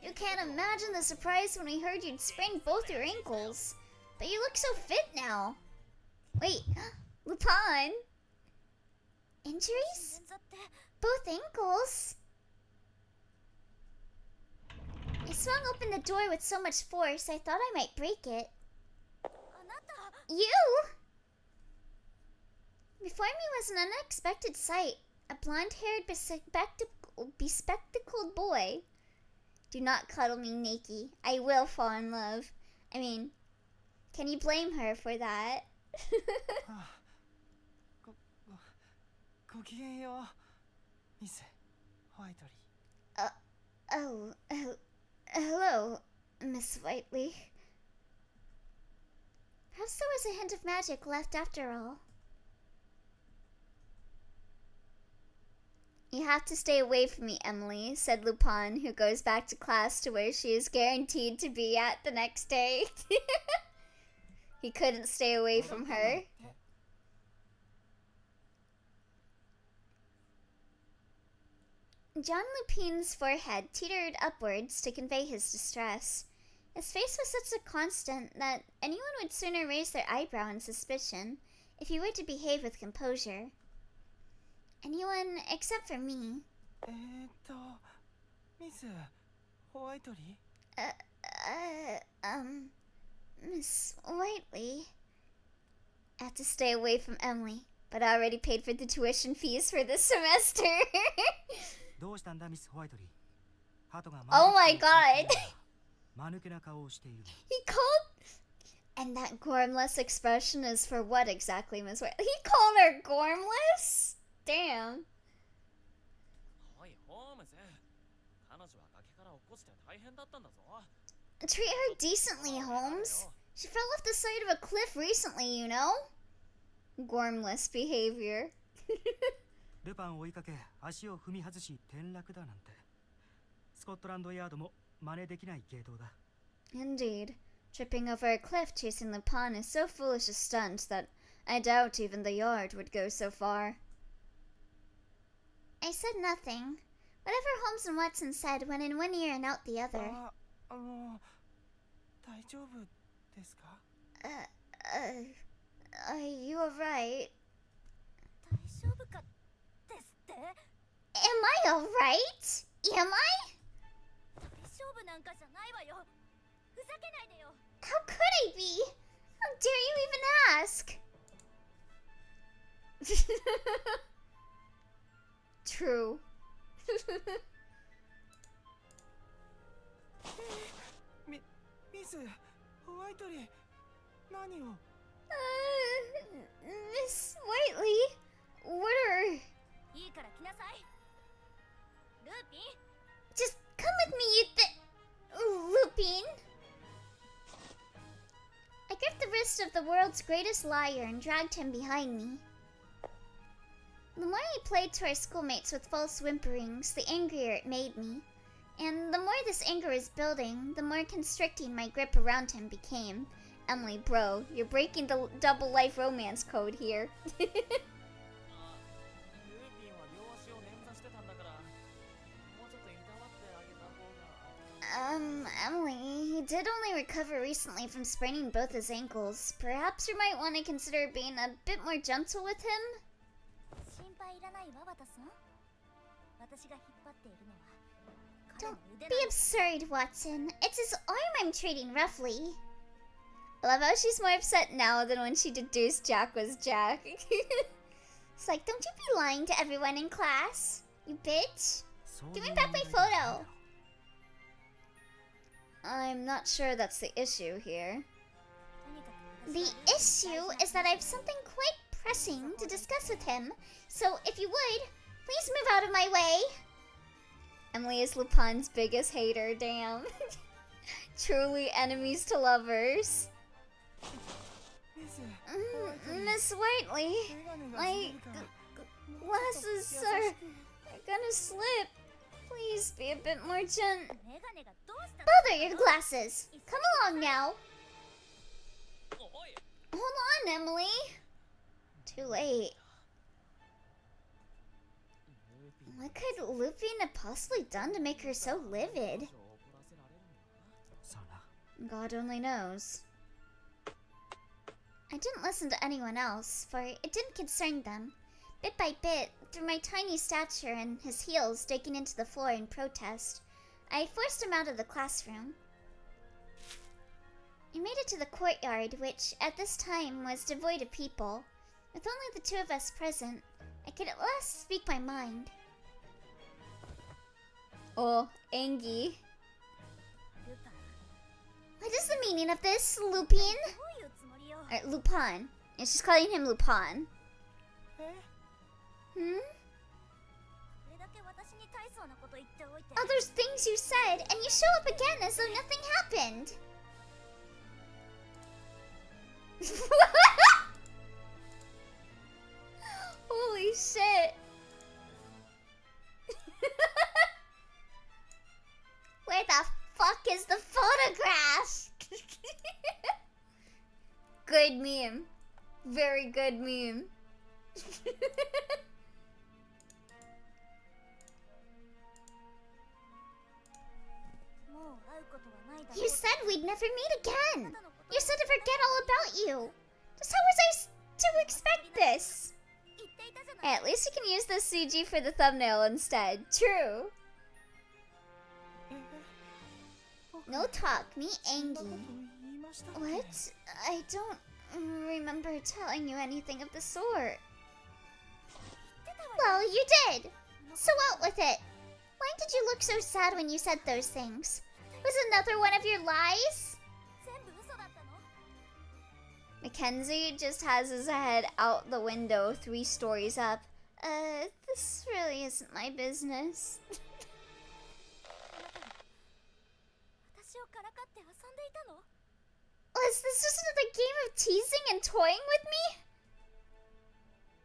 You can't imagine the surprise when we heard you'd sprained both your ankles. But you look so fit now. Wait, Lupin? Injuries? Both ankles? I swung open the door with so much force I thought I might break it. You? Before me was an unexpected sight. A blonde-haired, bespectacled boy. Do not cuddle me, Nikki. I will fall in love. I mean, Can you blame her for that? ごきげんようミスホワイトリ Oh, hello, Miss Whiteley. Perhaps there was a hint of magic left after all. You have to stay away from me, Emily, said Lupin, who goes back to class to where she is guaranteed to be at the next day. He couldn't stay away from her. John Lupin's forehead teetered upwards to convey his distress. His face was such a constant that anyone would sooner raise their eyebrow in suspicion if he were to behave with composure. Anyone except for me. ミスホワイトリ Miss Whiteley. I have to stay away from Emily, but I already paid for the tuition fees for this semester. どうしたんだミスホワイトリーハートが Oh my god! 間抜けな顔をしている He called... And that gormless expression is for what exactly, Miss Whiteley? He called her gormless? Damn. おいホームズ彼女は崖から落っこちて大変だったんだぞ Treat her decently, Holmes. She fell off the side of a cliff recently, you know? Gormless behavior. ルパンを追いかけ足を踏み外し転落だなんてスコットランドヤードも真似できない芸当だ Indeed. Tripping over a cliff chasing Lupin is so foolish a stunt that I doubt even the Yard would go so far. I said nothing. Whatever Holmes and Watson said went in one ear and out the other. 大丈夫ですか Are you alright? 大丈夫かですって Am I alright? Am I? 大丈夫なんかじゃないわよふざけないでよ How could I be? How dare you even ask? True. ミスホワイトリー何を Miss Whiteley? What are... いいから来なさいルーピン Just come with me, Lupin. I gripped the wrist of the world's greatest liar and dragged him behind me. The more he played to our schoolmates with false whimperings, the angrier it made me. And the more this anger was building, the more constricting my grip around him became. Emily, bro, you're breaking the double life romance code here. ルーピンは両足を捻挫してたんだからもうちょっといたわってあげた方が Emily, he did only recover recently from spraining both his ankles. Perhaps you might want to consider being a bit more gentle with him? 心配いらないわワトソン私が引っ張っているのは Don't be absurd, Watson. It's his arm I'm treating roughly. I love how she's more upset now than when she deduced Jack was Jack. It's like, don't you be lying to everyone in class, you bitch. Give me back my photo. I'm not sure that's the issue here. The issue is that I have something quite pressing to discuss with him, so if you would, please move out of my way. Emily is Lupin's biggest hater, damn. Truly enemies to lovers. ミス Miss Whiteley, my glasses are gonna slip. Please be a bit more gentle. メガネがどうした Bother your glasses. Come along now. おい Hold on, Emily. Too late. What could Lupin have possibly done to make her so livid? さあな God only knows. I didn't listen to anyone else, for it didn't concern them. Bit by bit, through my tiny stature and his heels digging into the floor in protest, I forced him out of the classroom. I made it to the courtyard, which, at this time, was devoid of people. With only the two of us present, I could at last speak my mind. Oh, Angie. ルパン What is the meaning of this, Lupin? どういう Or Lupin. And she's calling him Lupin. え Hmm? これだけ私に大層なこと言っておいて Oh, there's things you said, and you show up again as though nothing happened. Holy shit. Where the fuck is the photograph? Good meme. Very good meme. You said we'd never meet again. You said to forget all about you. Just how was I to expect this? Hey, at least you can use this CG for the thumbnail instead. True. No talk, me angry. What? I don't remember telling you anything of the sort. Well, you did. So out with it. Why did you look so sad when you said those things? Was another one of your lies? Mackenzie just has his head out the window 3 stories up. This really isn't my business. Was this just another game of teasing and toying with me?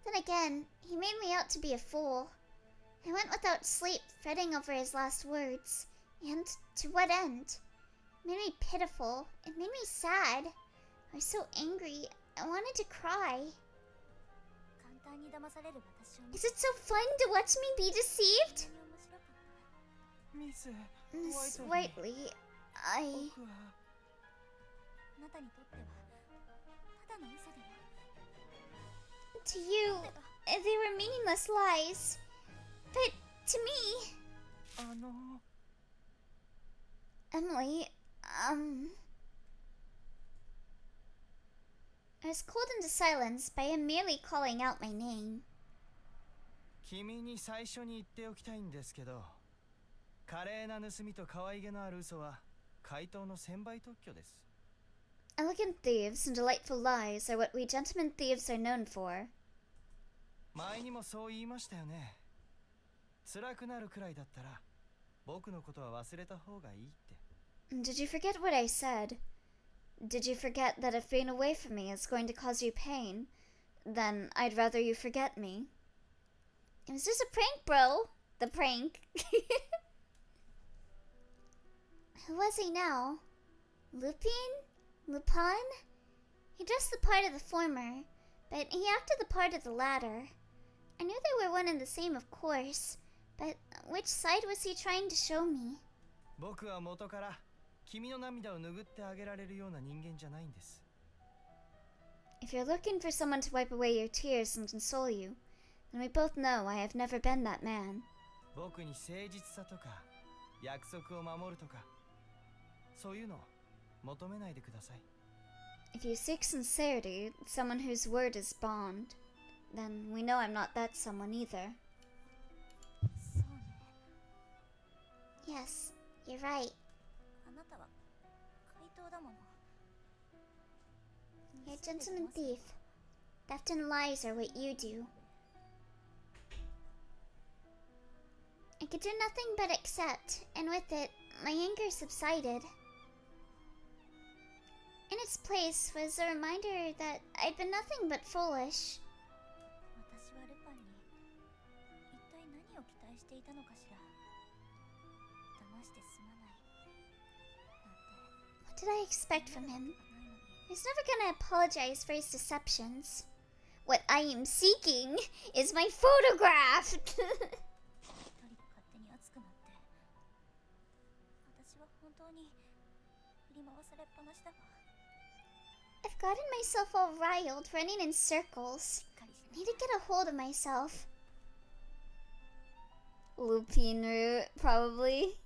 Then again, he made me out to be a fool. I went without sleep, fretting over his last words. And to what end? It made me pitiful. It made me sad. I was so angry. I wanted to cry. Is it so fun to watch me be deceived? Miss Whiteley, To you, they were meaningless lies. But to me... Emily, I was called into silence by him merely calling out my name. 君に最初に言っておきたいんですけど、華麗な盗みと可愛げのある嘘は怪盗の専売特許です。Elegant thieves and delightful lies are what we gentlemen thieves are known for. 前にもそう言いましたよね。辛くなるくらいだったら、僕のことは忘れた方がいいって。Did you forget what I said? Did you forget that if being away from me is going to cause you pain, then I'd rather you forget me? It was just a prank, bro. The prank. Who was he now? Lupin? He dressed the part of the former, but he acted the part of the latter. I knew they were one and the same, of course, but which side was he trying to show me? 僕は元から君の涙を拭ってあげられるような人間じゃないんです。 If you're looking for someone to wipe away your tears and console you, then we both know I have never been that man. 僕に誠実さとか約束を守るとかそういうの求めないでください。 If you seek sincerity, someone whose word is bond, then we know I'm not that someone either. Yes, you're right. You're a gentleman thief. Theft and lies are what you do. I could do nothing but accept, and with it, my anger subsided. In its place was a reminder that I'd been nothing but foolish. What did I expect from him? He's never gonna apologize for his deceptions. What I am seeking is my photograph! I've gotten myself all riled, running in circles. I need to get a hold of myself. Lupin route, probably.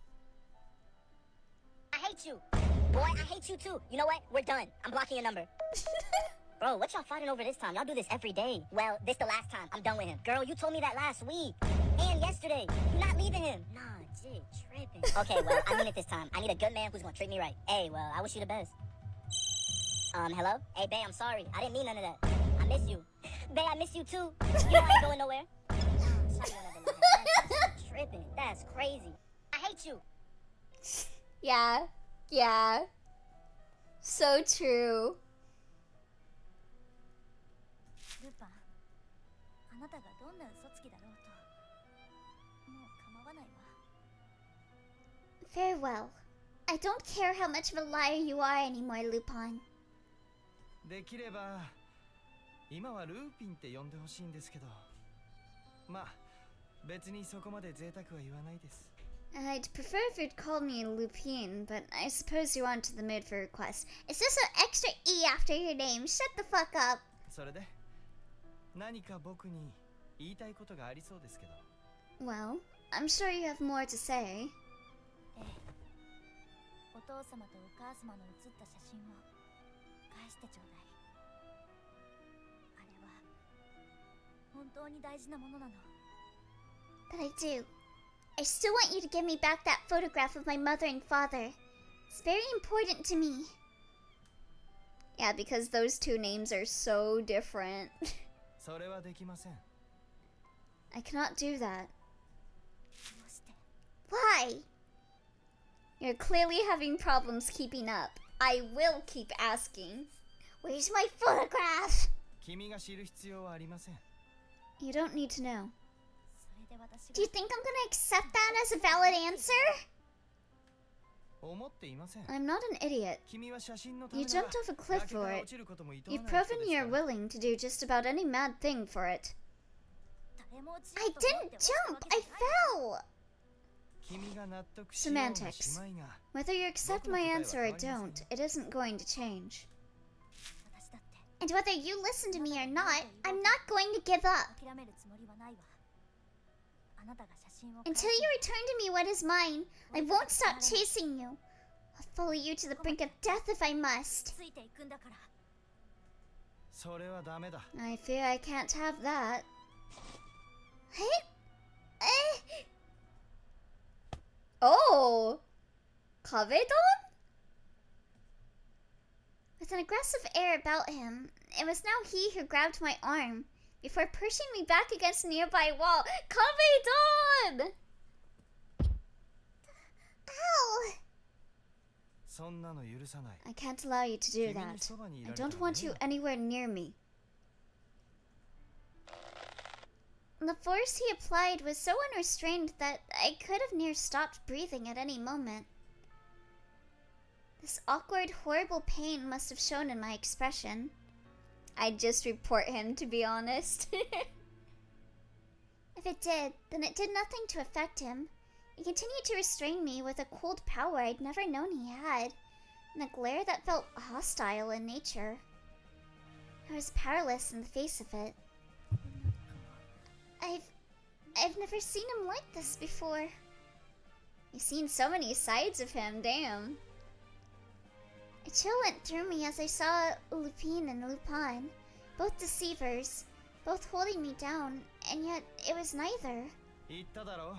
I hate you. Boy, I hate you too. You know what? We're done. I'm blocking your number. Bro, what y'all fighting over this time? Y'all do this every day. Well, this the last time. I'm done with him. Girl, you told me that last week. And yesterday. You're not leaving him. Nah, jig, tripping. Okay, well, I mean it this time. I need a good man who's gonna treat me right. Hey, well, I wish you the best. Hello? Hey, bae, I'm sorry. I didn't mean none of that. I miss you. Bae, I miss you too. You know I ain't going nowhere. Shawty don't ever know her life. She tripping. That's crazy. I hate you. Yeah. Yeah. So true. ルパン、あなたがどんな嘘つきだろうともう構わないわ。 Very well. I don't care how much of a liar you are anymore, Lupin. できれば今はルーピンって呼んでほしいんですけど、まあ別にそこまで贅沢は言わないです。 I'd prefer if you'd called me Lupin, but I suppose you aren't in the mood for requests. It's just an extra E after your name. Shut the fuck up. それで何か僕に言いたいことがありそうですけど。 Well, I'm sure you have more to say. ええ、お父様とお母様の写った写真を返してちょうだい。あれは本当に大事なものなの。 But I do. I still want you to give me back that photograph of my mother and father. It's very important to me. Yeah, because those two names are so different. それはできません。 I cannot do that. どうして？ Why? You're clearly having problems keeping up. I will keep asking. Where's my photograph? 君が知る必要はありません。 You don't need to know. それで私 Do you が think I'm gonna accept that as a valid answer? 思っていません。 I'm not an idiot. 君は写真のため You なら jumped off a cliff 崖 for から it. 落ちることも厭わ You've ない人 proven です you're から。 willing to do just about any mad thing for it. 誰も落ち I ようと思っ didn't て落ちた jump! わけ I じゃない。 fell! 君が納得しようが Semantics. しまいが Whether you accept my answer or don't, it isn't going to change. 私だって And whether you listen to me or not, I'm not going to give up. 諦めるつもりはないわ。あなたが写真を Until you return to me what is mine, I won't stop chasing you. I'll follow you to the brink of death if I must. ついていくんだから。それはダメだ。 I fear I can't have that. Oh! Kabedon? With an aggressive air about him, it was now he who grabbed my arm before pushing me back against a nearby wall. Kabedon! Ow! そんなの許さない。 I can't allow you to do 君に that. そばにい I られた don't ら want ね you anywhere near me. The force he applied was so unrestrained that I could have near stopped breathing at any moment. This awkward, horrible pain must have shown in my expression. I'd just report him, to be honest. If it did, then it did nothing to affect him. He continued to restrain me with a cold power I'd never known he had, and a glare that felt hostile in nature. I was powerless in the face of it. I've never seen him like this before. You've seen so many sides of him, damn. A chill went through me as I saw Lupin and Lupin, both deceivers, both holding me down, and yet it was neither. 言っただろう。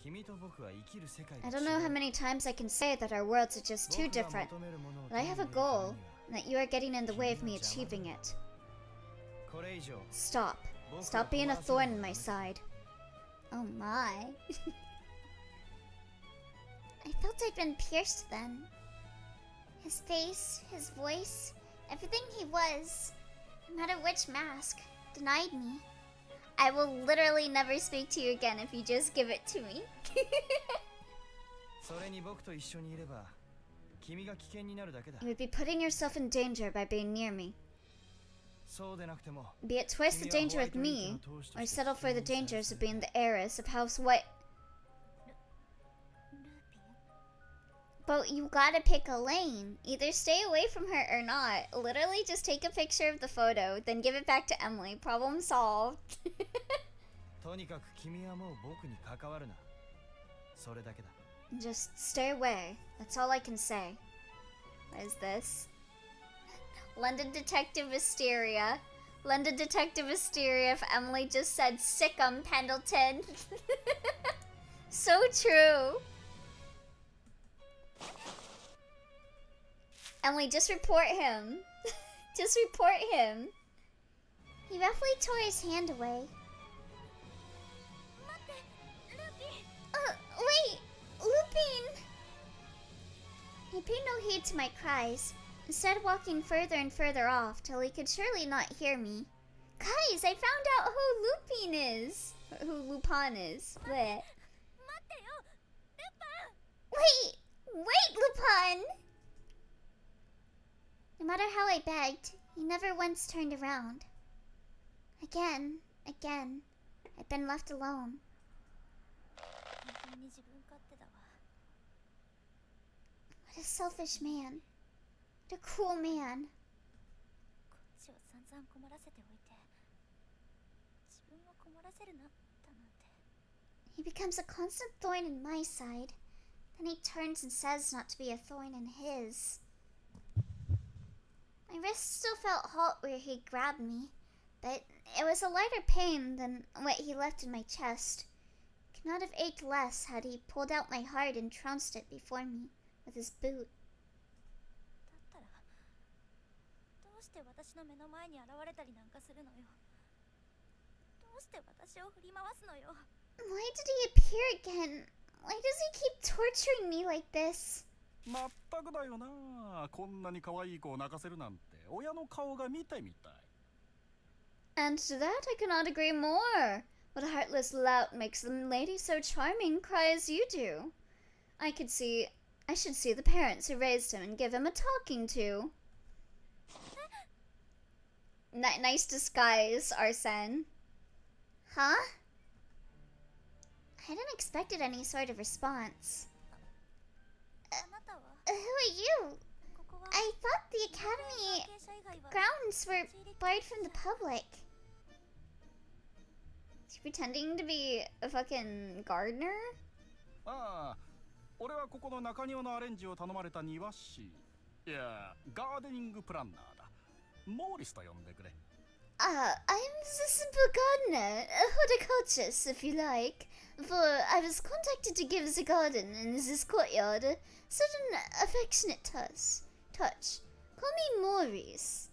君と僕は生きる世界が I 違う。 don't know how many times I can say that our worlds are just too 僕が different, 求めるものを but I have a 手に入れるためには goal, and that you are getting in the way of me achieving it. これ以上 Stop. Stop being a thorn in my side. Oh my. I felt I'd been pierced then. His face, his voice, everything he was, no matter which mask, denied me. I will literally never speak to you again if you just give it to me. それに僕と一緒にいれば君が危険になるだけだ。 You would be putting yourself in danger by being near me. そうでなくても Be it twice the danger with me, or settle for the dangers of being the heiress of House White. ルーピン But you gotta pick a lane. Either stay away from her or not. Literally just take a picture of the photo, then give it back to Emily. Problem solved. とにかく君はもう僕に関わるな。それだけだ。 Just stay away. That's all I can say. What is this? London Detective Mysteria. London Detective Mysteria if Emily just said sick 'em, Pendleton. So true. Emily, just report him. Just report him. He roughly tore his hand away. Wait! Lupin! He paid no heed to my cries, instead walking further and further off till he could surely not hear me. Guys, I found out who Lupin is! Who Lupin is. Bleh. Wait! Wait, Lupin! No matter how I begged, he never once turned around. Again, I'd been left alone. What a selfish man. What a cruel man. He becomes a constant thorn in my side. Then he turns and says not to be a thorn in his. My wrist still felt hot where he grabbed me, but it was a lighter pain than what he left in my chest. It could not have ached less had he pulled out my heart and trounced it before me with his boot. Why did he appear again? Why does he keep torturing me like this? まったくだよな。こんなに可愛い子を泣かせるなんて親の顔が見てみたい。 And to that I cannot agree more. What a heartless lout makes the lady so charming cry as you do. I should see the parents who raised him and give him a talking to. Nice disguise, Arsene. Huh? I hadn't expected any sort of response. Who are you? I thought the academy grounds were barred from the public. Is he pretending to be a fucking gardener? ああ、俺はここの中庭のアレンジを頼まれた庭師。いや、ガーデニングプランナーだ。モーリスと呼んでくれ。I'm the simple gardener, a horticulturist, if you like. For I was contacted to give the garden in this courtyard a certain affectionate touch. Call me Maurice.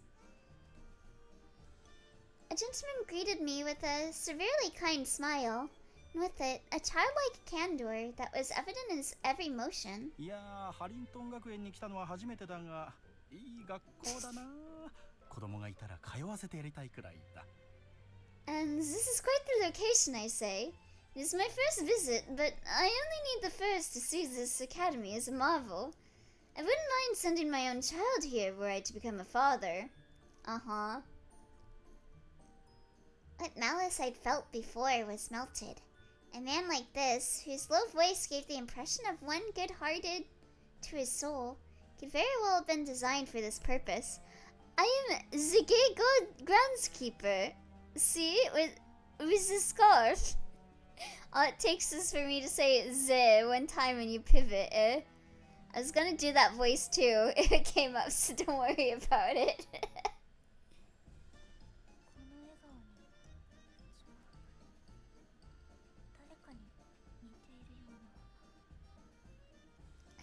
A gentleman greeted me with a severely kind smile, and with it a childlike candor that was evident in his every motion. いやー、ハリントン学園に来たのは初めてだが、いい学校だな。子供がいたら通わせてやりたいくらいだ。And this is quite the location, I say. It is my first visit, but I only need the first to see this academy as a marvel. I wouldn't mind sending my own child here were I to become a father. Uh-huh. What malice I'd felt before was melted. A man like this, whose low voice gave the impression of one good-hearted to his soul, could very well have been designed for this purpose. I am the gay groundskeeper. See, with the scarf. All it takes is for me to say "ze" one time when you pivot. I was gonna do that voice too if it came up, so don't worry about it.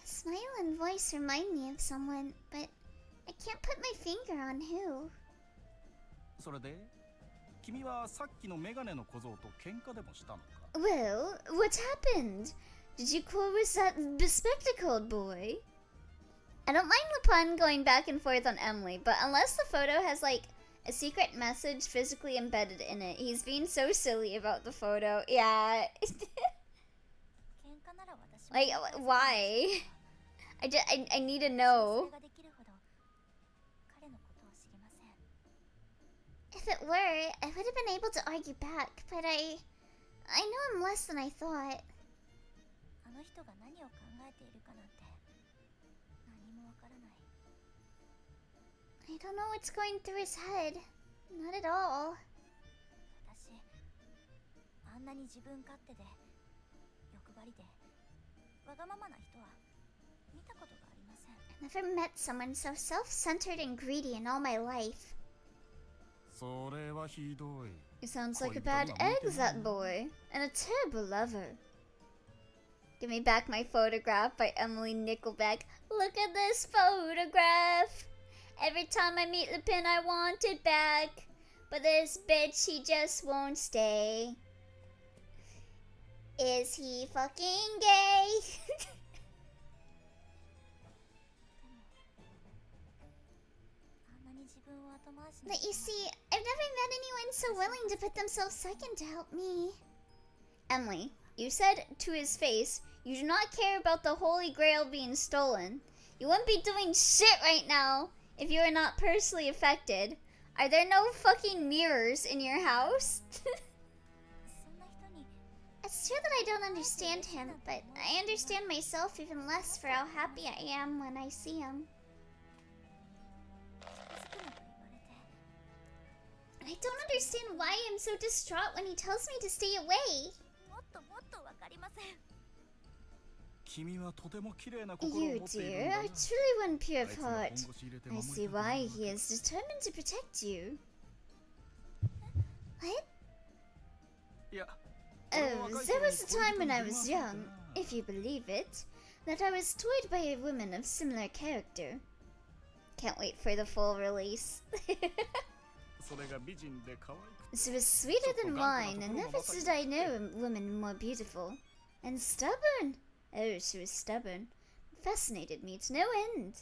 A smile and voice remind me of someone, but I can't put my finger on who. それで、君はさっきのメガネの小僧と喧嘩でもしたのか？ Well, what happened? Did you quarrel with that bespectacled boy? I don't mind Lupin going back and forth on Emily, but unless the photo has like a secret message physically embedded in it, he's being so silly about the photo. Yeah. Like, why? I need to know. If it were, I would have been able to argue back, but I know him less than I thought. I don't know what's going through his head. Not at all. I never met someone so self-centered and greedy in all my life. それはひどい。 He sounds like a bad egg, that boy, and a terrible lover. Give me back my photograph by Emily Nickelback. Look at this photograph. Every time I meet Lupin, I want it back. But this bitch, he just won't stay. Is he fucking gay? But you see, I've never met anyone so willing to put themselves second to help me. Emily, you said to his face, you do not care about the Holy Grail being stolen. You wouldn't be doing shit right now if you were not personally affected. Are there no fucking mirrors in your house? It's true that I don't understand him, but I understand myself even less for how happy I am when I see him. I don't understand why I'm so distraught when he tells me to stay away. You dear are truly one pure of heart. I see why he is determined to protect you. What? Oh, there was a time when I was young, if you believe it, that I was toyed by a woman of similar character. Can't wait for the full release. She was sweeter than wine, and never did I know a woman more beautiful. And stubborn! Oh, she was stubborn. Fascinated me to no end.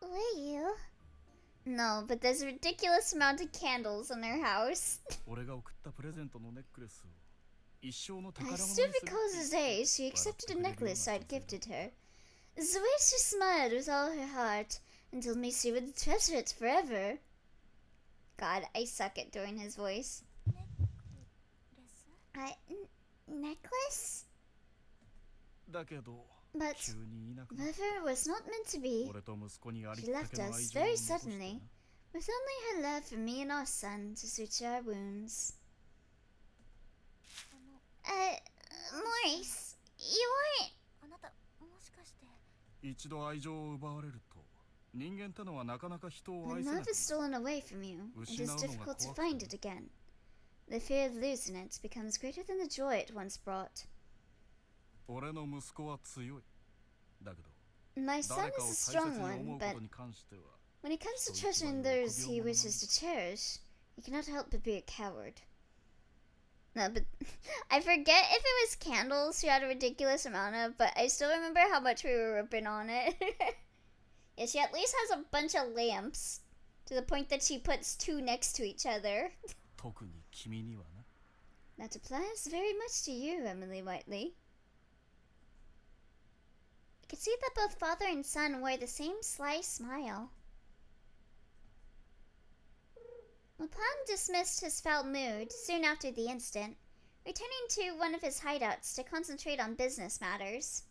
Were you? No, but there's a ridiculous amount of candles in her house. I stood because today she accepted a necklace I'd gifted her. The way she smiled with all her heart and told me she would treasure it forever. God, I suck at doing his voice. Necklace? But River was not meant to be. She left us very suddenly, with only her love for me and our son to suture our wounds. Maurice, you aren't... When love is stolen away from you, it is difficult to find it again. The fear of losing it becomes greater than the joy it once brought. My son is a strong one, but when it comes to treasuring those he wishes to cherish, he cannot help but be a coward. No, but I forget if it was candles she had a ridiculous amount of, but I still remember how much we were ripping on it. Yeah, she at least has a bunch of lamps, to the point that she puts two next to each other. That applies very much to you, Emily Whiteley. I could see that both father and son wore the same sly smile. Lupin dismissed his foul mood soon after the incident, returning to one of his hideouts to concentrate on business matters.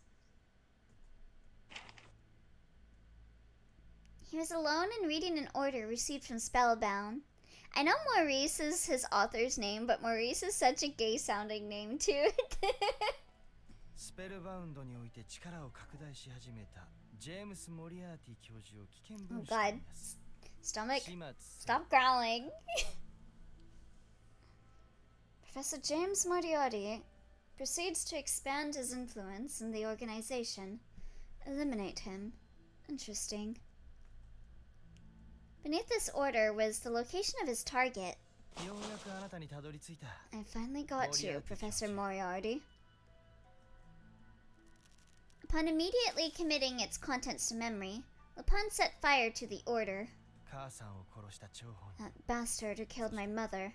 He was alone and reading an order received from Spellbound. I know Maurice is his author's name, but Maurice is such a gay-sounding name too. Oh God. Stomach, stop growling. Professor James Moriarty proceeds to expand his influence in the organization. Eliminate him. Interesting. Beneath this order was the location of his target. I finally got you, Professor Moriarty. Upon immediately committing its contents to memory, Lupin set fire to the order. That bastard who killed my mother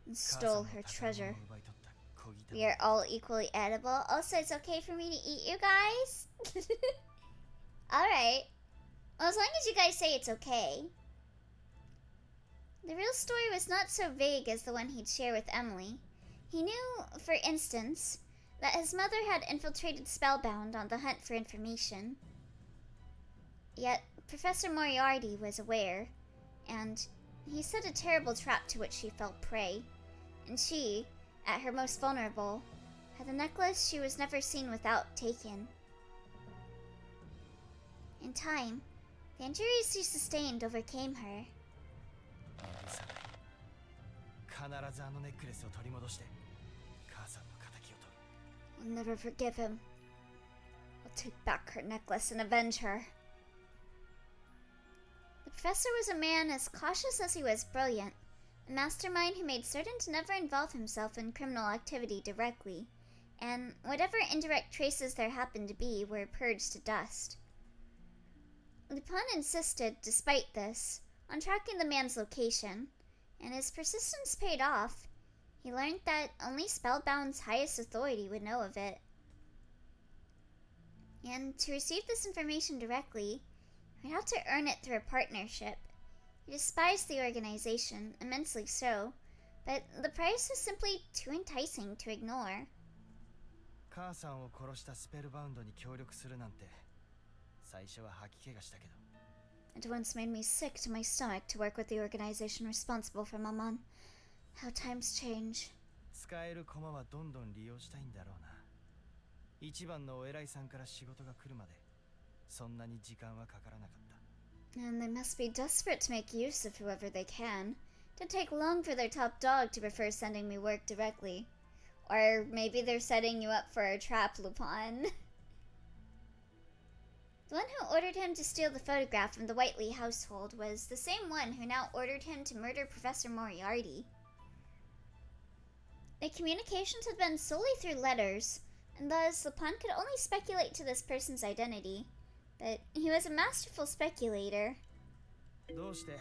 and stole her treasure. We are all equally edible. Also, it's okay for me to eat you guys? Alright. Well, as long as you guys say it's okay. The real story was not so vague as the one he'd share with Emily. He knew, for instance, that his mother had infiltrated Spellbound on the hunt for information. Yet, Professor Moriarty was aware, and he set a terrible trap to which she fell prey. And she, at her most vulnerable, had the necklace she was never seen without taken. In time, the injuries she sustained overcame her. I'll never forgive him. I'll take back her necklace and avenge her. The professor was a man as cautious as he was brilliant, a mastermind who made certain to never involve himself in criminal activity directly, and whatever indirect traces there happened to be were purged to dust. Lupin insisted, despite this, on tracking the man's location, and his persistence paid off. He learned that only Spellbound's highest authority would know of it. And to receive this information directly, he would have to earn it through a partnership. He despised the organization, immensely so, but the price was simply too enticing to ignore. 母さんを殺したスペルバウンドに協力するなんて最初は吐き気がしたけど It once made me sick to my stomach to work with the organization responsible for Maman. How times change. 使える駒はどんどん利用したいんだろうな一番のお偉いさんから仕事が来るまでそんなに時間はかからなかった And they must be desperate to make use of whoever they can. It didn't take long for their top dog to prefer sending me work directly. Or maybe they're setting you up for a trap, Lupin. The one who ordered him to steal the photograph from the Whiteley household was the same one who now ordered him to murder Professor Moriarty. Their communications had been solely through letters, and thus Lupin could only speculate to this person's identity. But he was a masterful speculator. どうして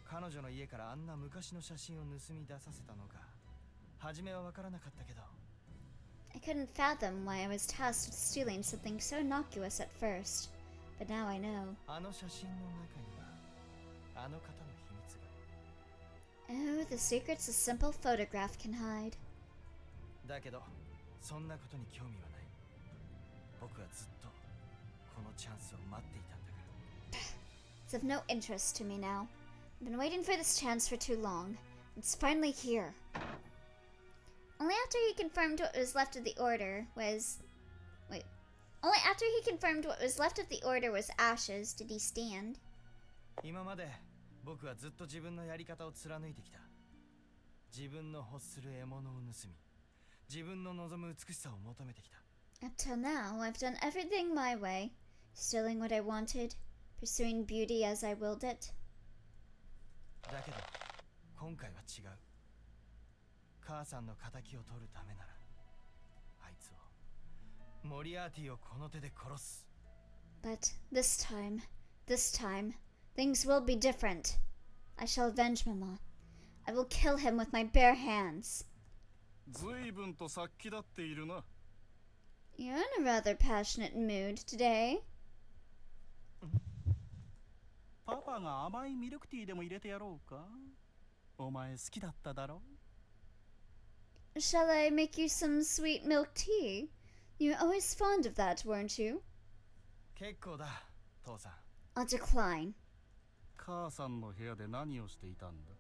彼女の家からあんな昔の写真を盗み出させたのか初めは分からなかったけど I couldn't fathom why I was tasked with stealing something so innocuous at first, but now I know. あの写真の中にはあの方の秘密が Oh, the secrets a simple photograph can hide. だけどそんなことに興味はない僕はずっとこのチャンスを待っていたんだから It's of no interest to me now. I've been waiting for this chance for too long. It's finally here. Only after he confirmed what was left of the order was... Wait. Only after he confirmed what was left of the order was ashes did he stand. 今まで僕はずっと自分のやり方を貫いてきた自分の欲する獲物を盗み自分の望む美しさを求めてきた Up till now, I've done everything my way. Stealing what I wanted, pursuing beauty as I willed it. だけど今回は違う母さんの仇を取るためならあいつをモリアーティをこの手で殺す But this time, things will be different. I shall avenge Mama. I will kill him with my bare hands. 随分と殺気立っているな You're in a rather passionate mood today. パパが甘いミルクティーでも入れてやろうかお前好きだっただろ Shall I make you some sweet milk tea? You were always fond of that, weren't you? 結構だ父さん I'll decline. 母さんの部屋で何をしていたんだ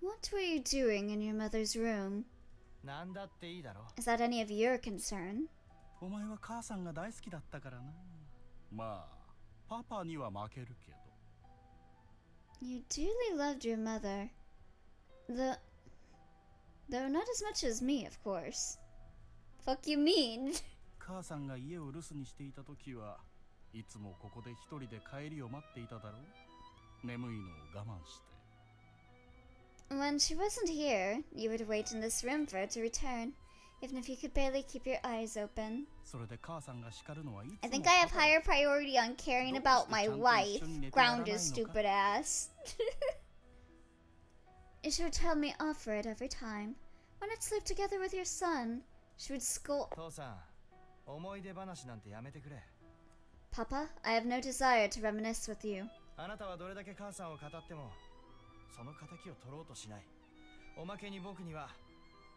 What were you doing in your mother's room? なんだっていいだろ Is that any of your concern? お前は母さんが大好きだったからなまあパパには負けるけど You dearly loved your mother. Though not as much as me, of course. Fuck you mean? 母さんが家を留守にしていた時はいつもここで一人で帰りを待っていただろう眠いのを我慢して When she wasn't here, you would wait in this room for her to return, even if you could barely keep your eyes open. それで母さんが叱るのはいつも I think I have higher priority on caring about my wife. Ground your stupid ass. She would tell me off for it every time. Why not sleep together with your son? She would scold. 父さん思い出話なんてやめてくれ Papa, I have no desire to reminisce with you. あなたはどれだけ母さんを語ってもその仇を取ろうとしないおまけに僕には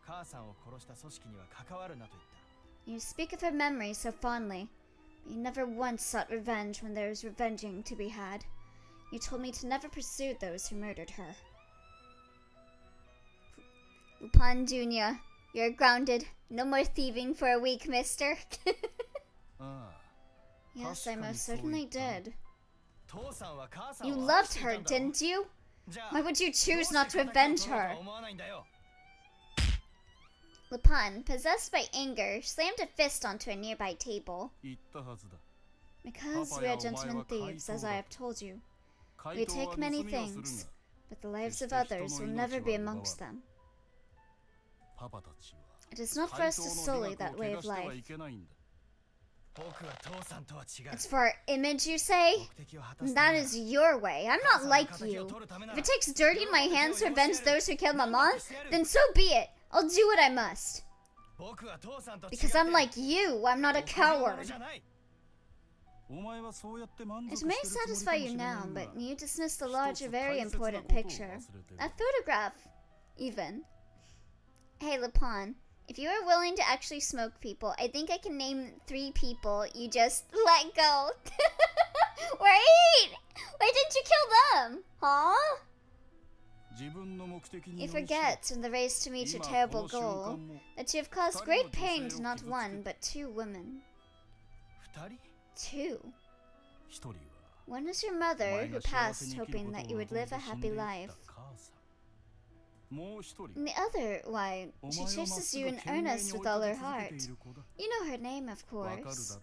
母さんを殺した組織には関わるなと言った You speak of her memory so fondly. You never once sought revenge when there was revenging to be had. You told me to never pursue those who murdered her. Lupin Jr., you're grounded. No more thieving for a week, mister. ああ Yes, I most certainly did. 父さんは母さん You を loved her, didn't you? じゃあ Why would you どう choose して not to 仇を avenge 取ろう her? と思わないんだよ Lupin, possessed by anger, slammed a fist onto a nearby table. 言ったはずだ。 Because we are gentlemen thieves, as I have told you. 怪 We 盗は take 盗み many をする things, が、 but the lives of others will never be amongst them. パパたちは It is not for 怪 us 盗 to の sully 美学 that を way 怪我 of しては life. いけないんだ。 僕は父さんとは違う It's for our image, you say? 目的を果たす That ため is your way. I'm not like you. If it takes dirty my hands to avenge those who killed Maman, then so be it. I'll do what I must. 僕は父さんと違って Because unlike you, I'm not a 臆病者 coward. じゃない お前はそうやって満足 It して may るつもりかもし satisfy れ you ない now, が but you dismiss the larger, very 一つ大切な important ことを picture. 忘れてる。 A photograph, even. Hey, Lupin, if you are willing to actually smoke people, I think I can name 3 people you just let go. Wait! Why didn't you kill them? Huh? 自分の目的に You 酔いしれ forget, in the race to meet your 今 terrible この瞬 goal, 間も that you have caused great pain to not one, but 2 women. 二人 2. 一人は One is your お mother, 前 who が幸 passed せに生きる hoping こと that を you would 望ん live で a 死ん happy でいった life. 母さん。もう一人 And the other, why, お she 前をまっ chases す you ぐ in 懸命に earnest 追い with か all け her 続け heart. ている子だ。 You know her name, of わかるだ course. ろ。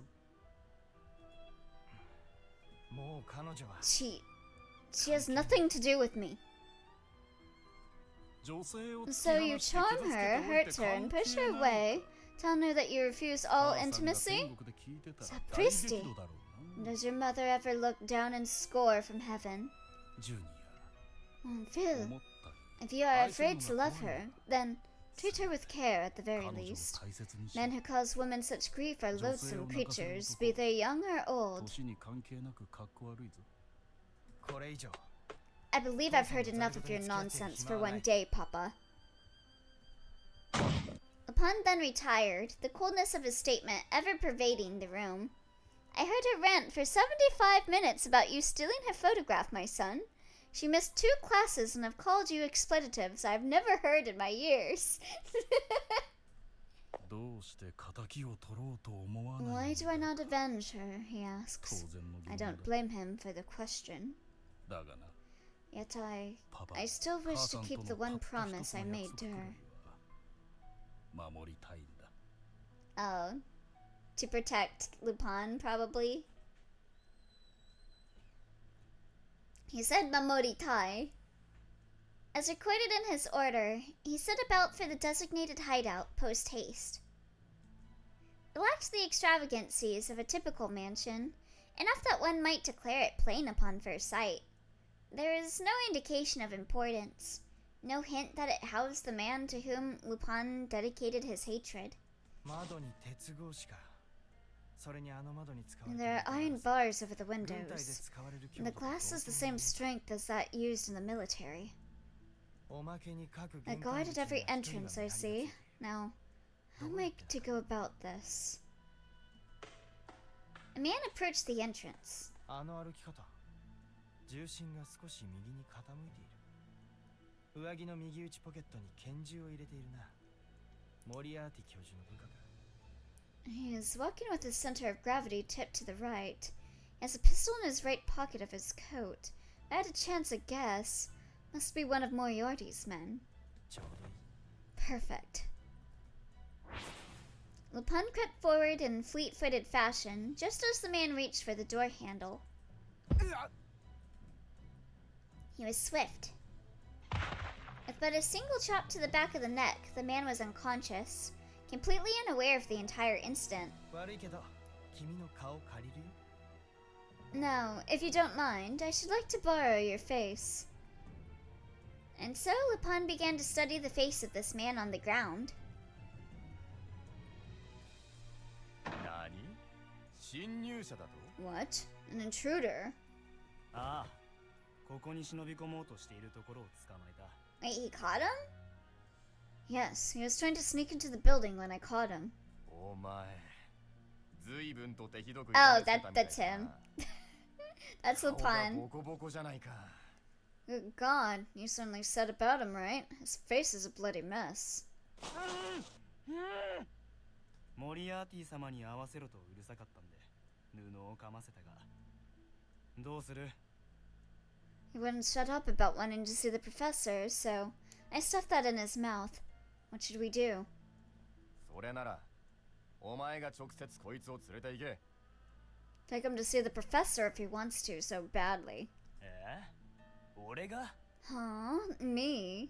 もう彼女は She has nothing to do with me. 女性を突き So 放 you して charm 傷つけて her, おい hurt て her, and 関 push 係 her ない away, telling her that you refuse 母 all さんが intimacy? 天国で聞いてたら大 Sapristi. 激怒だろうな。 Does your mother ever look down and score from heaven? ジュニ Oh, ア Phil, 思ったよ。 if you are afraid to love her, then treat her with care at the 彼 very 女を least. 大切にし Men who cause women such grief are loathsome creatures, be they young or old. 年に関係なくかっこ悪いぞ。これ以上 I believe I've heard enough of your nonsense for one day, Papa. Upon then retired, the coldness of his statement ever pervading the room. I heard her rant for 75 minutes about you stealing her photograph, my son. She missed 2 classes and have called you expletives I've never heard in my years. どうして仇を取ろうと思わない Why do I not avenge her? He 当 asks. 然の疑 I 問だ don't blame him for the question. だがな Yet パパ I still 母 wish さ to んと keep の the た one った一 promise つ I の made 約 to 束 her. は守りたいんだ Oh. To protect Lupin, probably? He said Mamori Tai. As recorded in his order, he set about for the designated hideout post-haste. It lacked the extravagancies of a typical mansion, enough that one might declare it plain upon first sight. There is no indication of importance, no hint that it housed the man to whom Lupin dedicated his hatred. 窓に鉄格子かそれにあの窓に使われ And てい there る are iron ガラス bars over the 軍隊で windows, 使われる and the 強度と glass is the 同 same 等に strength as that used in the military. おまけに各 A 玄 guard 関 at 口に every は一人は entrance, I 見張りがついてい see. る Now, how am I to go about this? A man approached the entrance. あの歩き方重心が少し右に傾いている上着の右内ポケットに拳銃を入れているなモリアーティ教授の部下か He is walking with his center of gravity tipped to the right. He has a pistol in his right pocket of his coat. If I had a chance to guess, must be one of Moriarty's men. ちょうどいい Perfect. Lupin crept forward in fleet-footed fashion, just as the man reached for the door handle. He was swift. With but a single chop to the back of the neck, the man was unconscious, completely unaware of the entire incident. 悪いけど君の顔借りるよ No, if you don't mind, I should like to borrow your face. And so Lupin began to study the face of this man on the ground. 何侵入者だと What? An intruder? ああここに忍び込もうとしているところを捕まえた Wait, he caught him? Yes, he was trying to sneak into the building when I caught him. お前随分と手ひどく Oh, 痛めつけたみたい that's だ him. な That's 顔が Lupin. ボコボコじゃないか Good God, you certainly said about him right. His face is a bloody mess. モリアーティ様に合わせろとうるさかったんで布をかませたがどうする He wouldn't shut up about wanting to see the professor, so I stuffed that in his mouth. What should we do? それならお前が直接こいつを連れて行け。 Take him to see the professor if he wants to so badly. 俺が Huh? Me?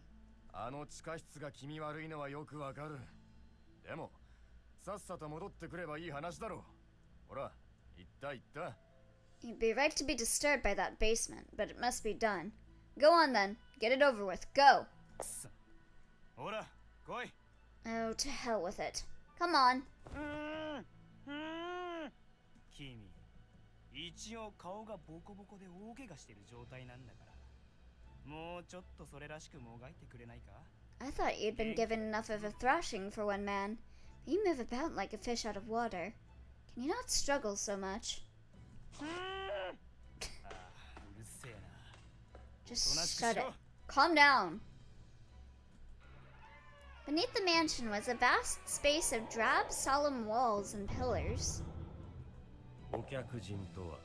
あの地下室が気味悪いのはよくわかる。でもさっさと戻ってくればいい話だろう。ほら、言った言った。 You'd be right to be disturbed by that basement, but it must be done. Go on then. Get it over with. Go. ほら、来い。 Oh, to hell with it. Come on. 君、一応顔がボコボコで大怪我してる状態なんだから、もうちょっとそれらしくもがいてくれないか？ I thought you'd been given enough of a thrashing for one man. But you move about like a fish out of water. Can you not struggle so much? Just shut it. Calm down. Beneath the mansion was a vast space of drab, solemn walls and pillars. お客人とは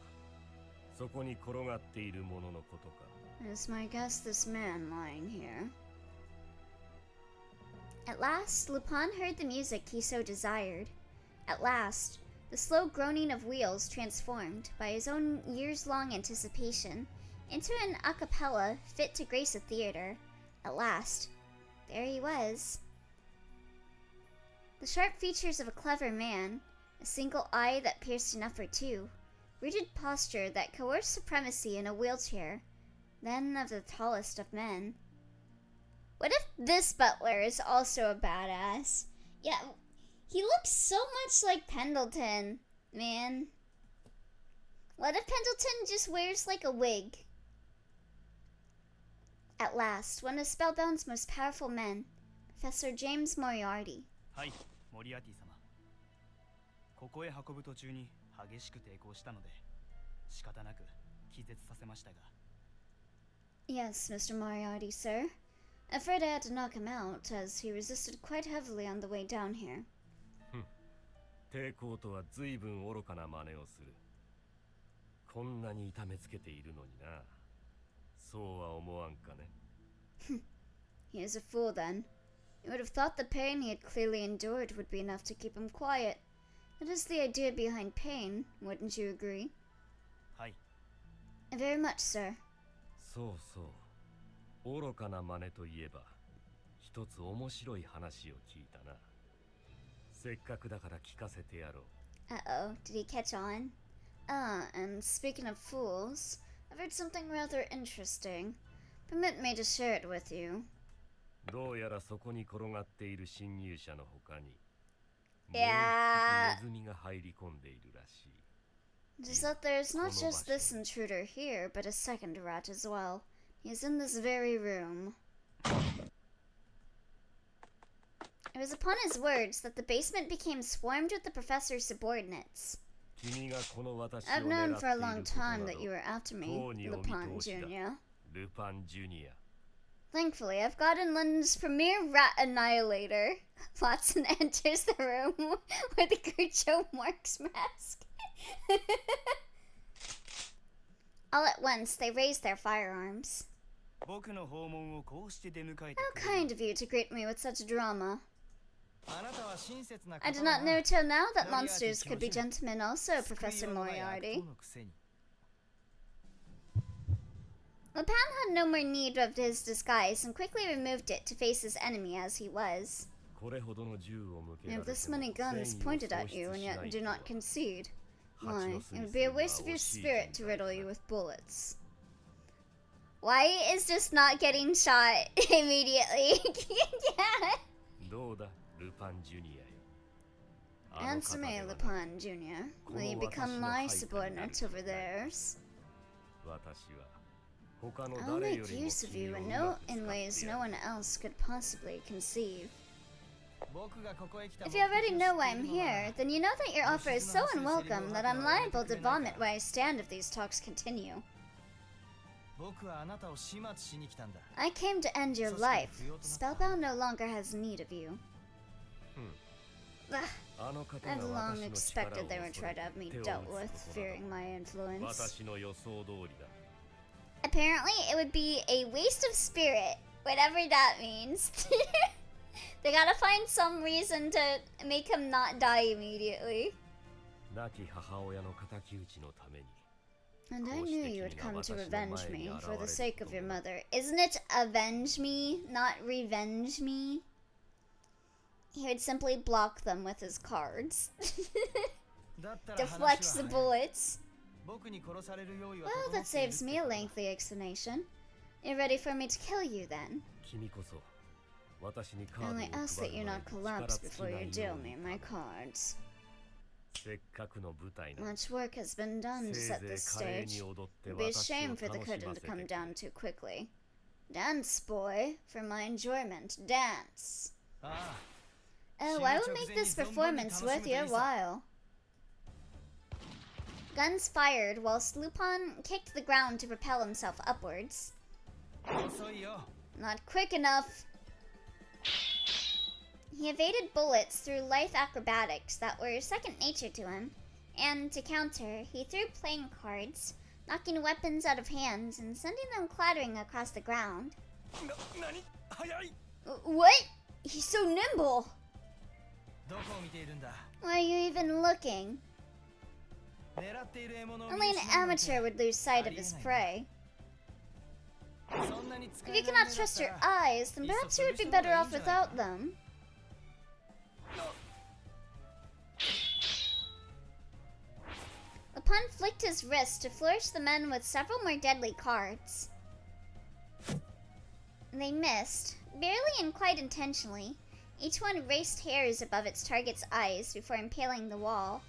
そこに転がっているもののことか。 Is my guess this man lying here? At last, Lupin heard the music he so desired. At last, the slow groaning of wheels transformed, by his own years-long anticipation, into an a cappella fit to grace a theater. At last, there he was. The sharp features of a clever man, a single eye that pierced enough for two, rigid posture that coerced supremacy in a wheelchair, then of the tallest of men. What if this butler is also a badass? Yeah, he looks so much like Pendleton, man. What if Pendleton just wears like a wig? At last, one of Spellbound's most powerful men, Professor James Moriarty. はい、モリアティ様。ここへ運ぶ途中に激しく抵抗したので、仕方なく気絶させましたが。Yes, Mr. Moriarty, sir. Afraid I had to knock him out, as he resisted quite heavily on the way down here. 抵抗とは随分愚かな真似をする。こんなに痛めつけているのにな。そうは思わんかね。He is a fool, then. You would have thought the pain he had clearly endured would be enough to keep him quiet. That is the idea behind pain, wouldn't you agree? はい。Very much, sir. そうそう。愚かな真似といえば、一つ面白い話を聞いたな。せっかくだから聞かせてやろう。Uh-oh, did he catch on? And speaking of fools, I've heard something rather interesting. Permit me to share it with you. どうやらそこに転がっている侵入者の他に、Yeah. ネズミが入り込んでいるらしい。Just that there's not just this intruder here, but a second rat as well. He is in this very room. It was upon his words that the basement became swarmed with the professor's subordinates. I've known for a long time that you were after me, Lupin Jr. Lupin Jr. Thankfully, I've gotten London's premier rat annihilator. Watson enters the room with a Groucho Marx mask. All at once, they raised their firearms. How kind of you to greet me with such drama. I did not know till now that monsters could be gentlemen also, Professor Moriarty. Lupin had no more need of his disguise and quickly removed it to face his enemy as he was. You have this many guns pointed at you and yet do not concede. Why, it would be a waste of your spirit to riddle you with bullets. Why is just not getting shot immediately? Yeah. Answer me, Lupin Jr. Will you become my subordinate over theirs? I'll make use of you in ways no one else could possibly conceive. If you already know why I'm here, then you know that your offer is so unwelcome that I'm liable to vomit where I stand if these talks continue. I came to end your life. Spellbound no longer has need of you. I've long expected they would try to have me dealt with, fearing my influence. Apparently, it would be a waste of spirit, whatever that means. They gotta find some reason to make him not die immediately. 亡き母親の敵討ちのために And I knew you would come to revenge me for the sake of your mother. Isn't it avenge me, not revenge me? He would simply block them with his cards. Deflect the bullets. Well, that saves me a lengthy explanation. You're ready for me to kill you then? 君こそ私にカ I ードを only ask that 配 you る前 not に collapse 力尽き before な you いよ deal う me に my cards. せっかくの舞台なの Much work has been done to せ set い the ぜい華麗 stage. に踊って It'd be a 私を shame for the 楽し curtain ま to せて come くれ down too quickly. Dance, boy, for my enjoyment. Dance. Oh, I will make this performance worth your while. Guns fired whilst Lupin kicked the ground to propel himself upwards. Not quick enough. He evaded bullets through lithe acrobatics that were second nature to him, and to counter, he threw playing cards, knocking weapons out of hands and sending them clattering across the ground. What? He's so nimble! Why are you even looking? Only an amateur would lose sight of his prey. If you cannot trust your eyes, then perhaps you would be better off without them. Lupin flicked his wrist to flourish the men with several more deadly cards. They missed, barely and quite intentionally. Each one raced hairs above its target's eyes before impaling the wall.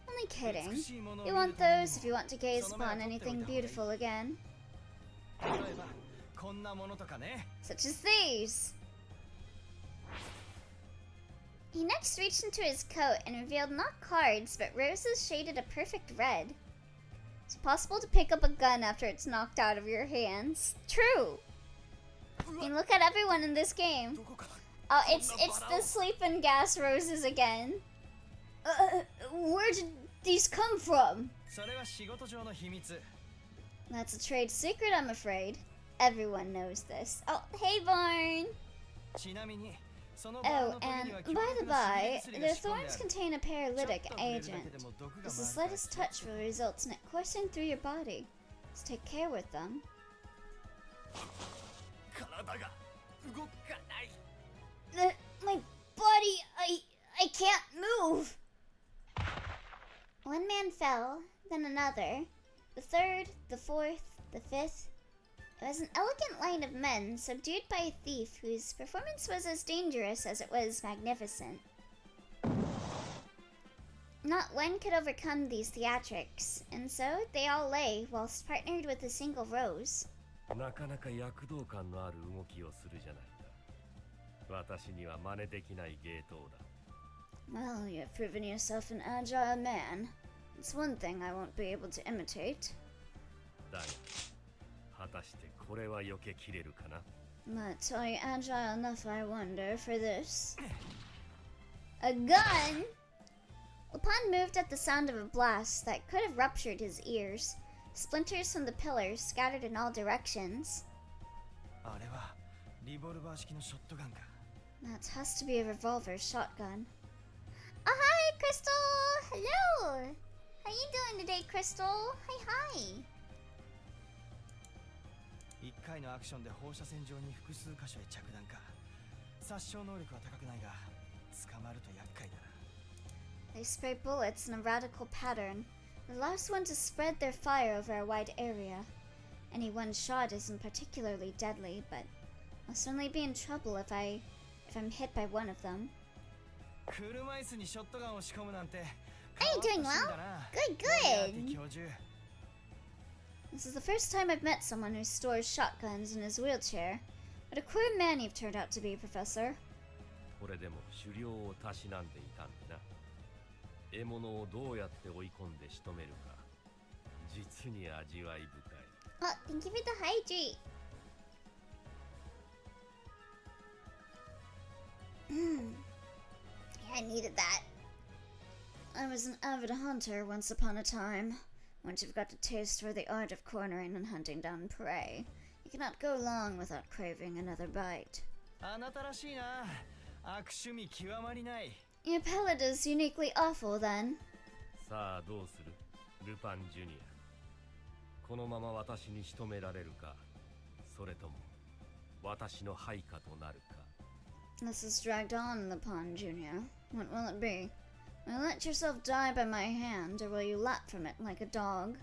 Only kidding. You want those if you want to gaze upon anything beautiful again. Such as these. He next reached into his coat and revealed not cards, but roses shaded a perfect red. It's possible to pick up a gun after it's knocked out of your hands. True. I mean, look at everyone in this game. Oh, it's the sleeping gas roses again. Where did these come from? That's a trade secret, I'm afraid. Everyone knows this. Oh, hey, Barn. Oh, and by the by, their thorns contain a paralytic agent. Just the slightest touch will result in it coursing through your body. So take care with them. My body, I can't move. One man fell, then another. The third, the fourth, the fifth. It was an elegant line of men, subdued by a thief whose performance was as dangerous as it was magnificent. Not one could overcome these theatrics, and so they all lay whilst partnered with a single rose. なかなか躍動感のある動きをするじゃないか。私には真似できない芸当だ。Well, you have proven yourself an agile man. It's one thing I won't be able to imitate. だが、果たしてこれは避けきれるかな? But are you agile enough, I wonder, for this? A gun? Lupin moved at the sound of a blast that could have ruptured his ears. Splinters from the pillars scattered in all directions. That has to be a revolver shotgun. Oh, hi, Crystal! Hello! How you doing today, Crystal? Hi. 1回のアクションで放射線状に複数箇所へ着弾か。殺傷能力は高くないが、捕まると厄介だな。They spray bullets in a radical pattern. The last one to spread their fire over a wide area. Any one shot isn't particularly deadly, but I'll certainly be in trouble if I'm hit by one of them. 車椅子にショットガンを仕込むなんて。Are you doing well? Good. This is the first time I've met someone who stores shotguns in his wheelchair. What a queer man you've turned out to be, Professor. これでも狩猟をたしなんでいたんだな。獲物をどうやって追い込んで仕留めるか、実に味わい深い。Oh, thank you for the hydrate. Yeah, I needed that. I was an avid hunter once upon a time. Once you've got a taste for the art of cornering and hunting down prey, you cannot go long without craving another bite. あなたらしいな。悪趣味極まりない。Your palate is uniquely awful then. さあどうするルパンジュニア。このまま私に仕留められるか、それとも私の配下となるか。 This is dragged on, Lupin Jr. What will it be? Will you let yourself die by my hand, or will you lap from it like a dog?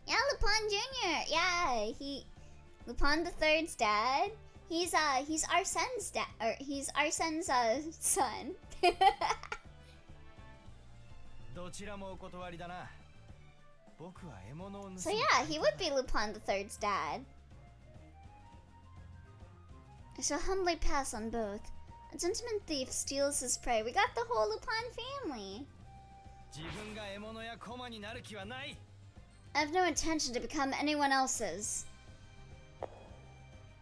Yeah, Lupin Jr. Yeah, Lupin the Third's dad. He's Arsene's dad, or he's Arsene's son. どちらもお断りだな。僕は獲物を盗む。 So yeah, he would be Lupin the Third's dad. I shall humbly pass on both. A gentleman thief steals his prey. We got the whole Lupin family. 自分が獲物や駒になる気はない。 I have no intention to become anyone else's.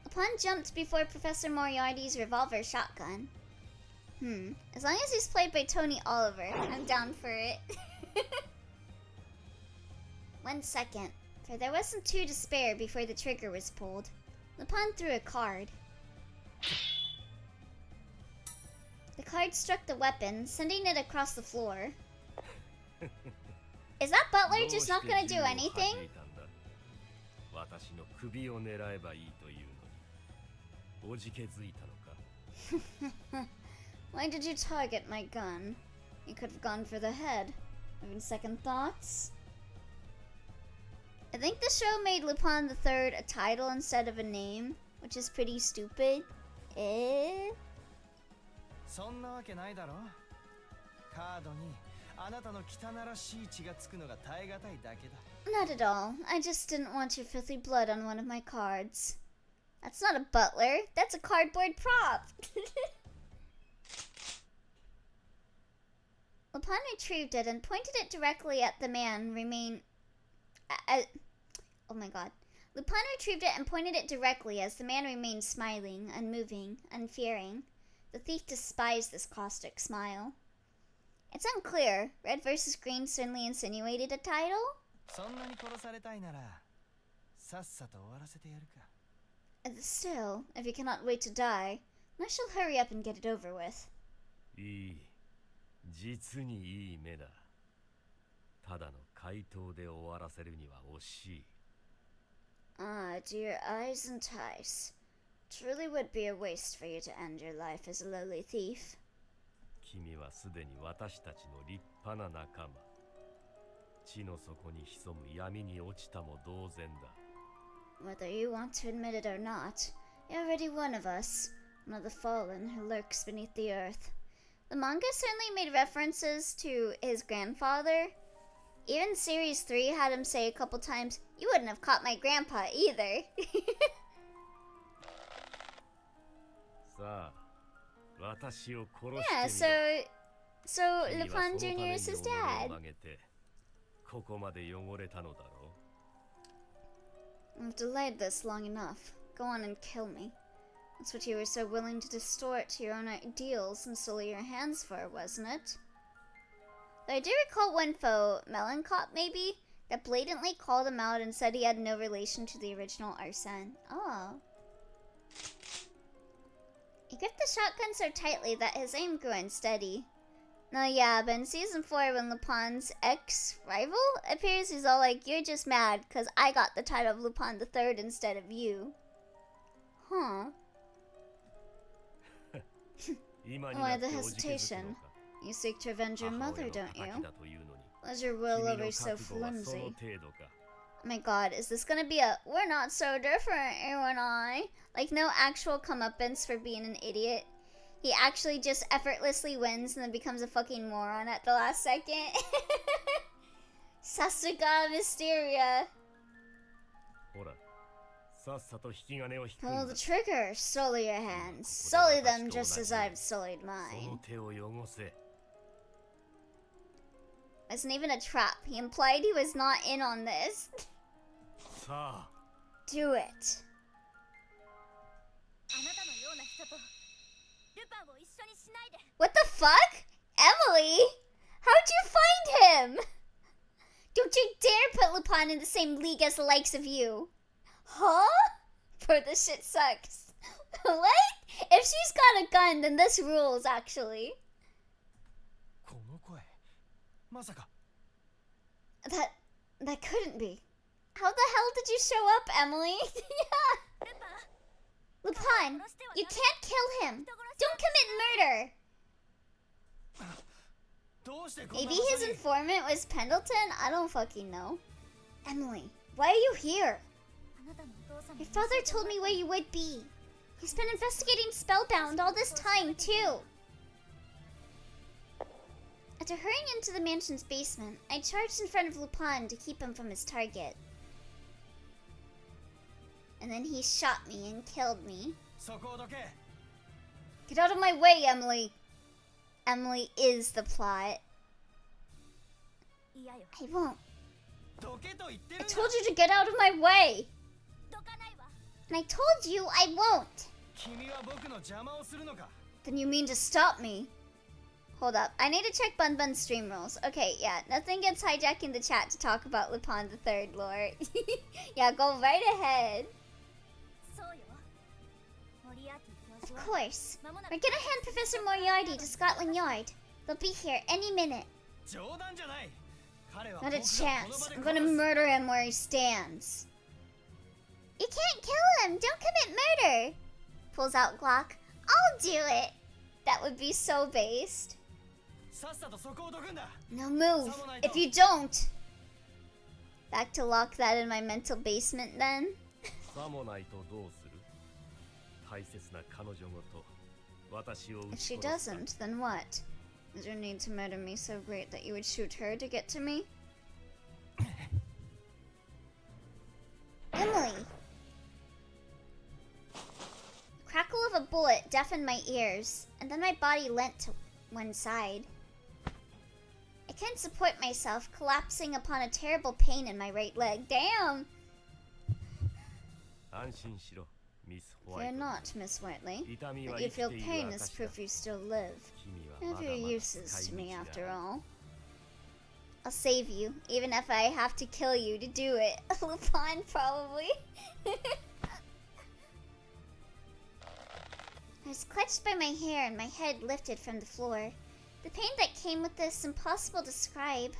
Lupin jumped before Professor Moriarty's revolver shotgun. As long as he's played by Tony Oliver, I'm down for it. 1 second, for there wasn't 2 to spare before the trigger was pulled. Lupin threw a card. The card struck the weapon, sending it across the floor. Is that butler just not gonna do anything? 私の首を狙えばいいというのに、おじけづいたのか。 Why did you target my gun? You could have gone for the head. Having second thoughts? I think the show made Lupin the Third a title instead of a name, which is pretty stupid. そんなわけないだろ。カードにあなたの汚らしい血がつくのが耐え難いだけだ。 Not at all. I just didn't want your filthy blood on one of my cards. That's not a butler. That's a cardboard prop. Lupin retrieved it and pointed it directly at the man oh my god. Lupin retrieved it and pointed it directly as the man remained smiling, unmoving, unfearing. The thief despised this caustic smile. It's unclear. Red versus green certainly insinuated a title? そんなに殺されたいなら、さっさと終わらせてやるか。 Still, if you cannot wait to die, I shall hurry up and get it over with. いい、実にいい目だ。ただの怪盗で終わらせるには惜しい。 Ah, do your eyes entice? Truly would be a waste for you to end your life as a lowly thief. 君はすでに私たちの立派な仲間。地の底に潜む闇に落ちたも同然だ。 Whether you want to admit it or not, you're already one of us, one of the fallen who lurks beneath the earth. The manga certainly made references to his grandfather. Even Series 3 had him say a couple times, "You wouldn't have caught my grandpa either." さあ、私を殺してみろ。 Yeah, so 君は Lupin そのた Jr. めに is his 己を dad. 曲げてここまで汚れたのだろう。 I've delayed this long enough. Go on and kill me. That's what you were so willing to distort to your own ideals and sully your hands for, wasn't it? Though I do recall one foe, Melancop maybe, that blatantly called him out and said he had no relation to the original Arsene. Oh. He gripped the shotgun so tightly that his aim grew unsteady. No, yeah, but in Season 4 when Lupin's ex-rival appears, he's all like, "You're just mad because I got the title of Lupin the Third instead of you." Huh. Why the hesitation? You seek to avenge your mother, don't you? Was your will ever so flimsy? Oh my god, is this gonna be a "we're not so different, you and I"? Like, no actual comeuppance for being an idiot. He actually just effortlessly wins and then becomes a fucking moron at the last second. Sasuga Mysteria. Pull the trigger, sully your hands. Sully them just as I've sullied mine. Wasn't even a trap. He implied he was not in on this. Do it. What the fuck? Emily? How'd you find him? Don't you dare put Lupin in the same league as the likes of you. Huh? Bro, this shit sucks. What? If she's had a gun, then this rules, actually. この声まさか That couldn't be. How the hell did you show up, Emily? Yeah. Lupin, you can't kill him. Don't commit murder. どうしてこんな Maybe 場所 his に informant was Pendleton? I don't fucking know. Emily, why are you here? あなたのお父様 Your father told me where you would be. He's been investigating Spellbound all this time, too. After hurrying into the mansion's basement, I charged in front of Lupin to keep him from his target. And then he shot me and killed me. そこをどけ Get out of my way, Emily! Emily is the plot. 嫌よ I won't. どけと言ってる I んだ told you to get out of my way! どかないわ And I told you I won't! 君は僕の邪魔をするのか Then you mean to stop me? Hold up. I need to check Bun Bun's stream rules. Okay, yeah. Nothing gets hijacking the chat to talk about Lupin the Third, lore. Yeah, go right ahead. そうよモリアーティ教 Of 授は course. 間もな We're く gonna hand Professor Moriarty to Scotland Yard. They'll be here any minute. 冗談じゃない彼は Not 僕 a がこの chance. 場 I'm で gonna 殺す murder him where he stands. You can't kill him. Don't commit murder. Pulls out Glock. I'll do it. That would be so based. さっさとそこをどくんだ No move. If you don't. Back to lock that in my mental basement then. さもないとどうする大切な彼女ごと私を撃 If ち she 殺すか doesn't, then what? Is your need to murder me so great that you would shoot her to get to me? Emily! The crackle of a bullet deafened my ears, and then my body leant to one side. I couldn't support myself, collapsing upon a terrible pain in my right leg. Damn! 安心しろミス・ホワイ Fear ト not, Miss Whiteley. 痛み That は you 生きて feel い pain る is 証だ proof you still live. 君は None ま of だ your まだ uses 使 to me い道 after がある all. I'll save you, even if I have to kill you to do it. Lupin, probably. I was clutched by my hair and my head lifted from the floor. The pain that came with this impossible to describe.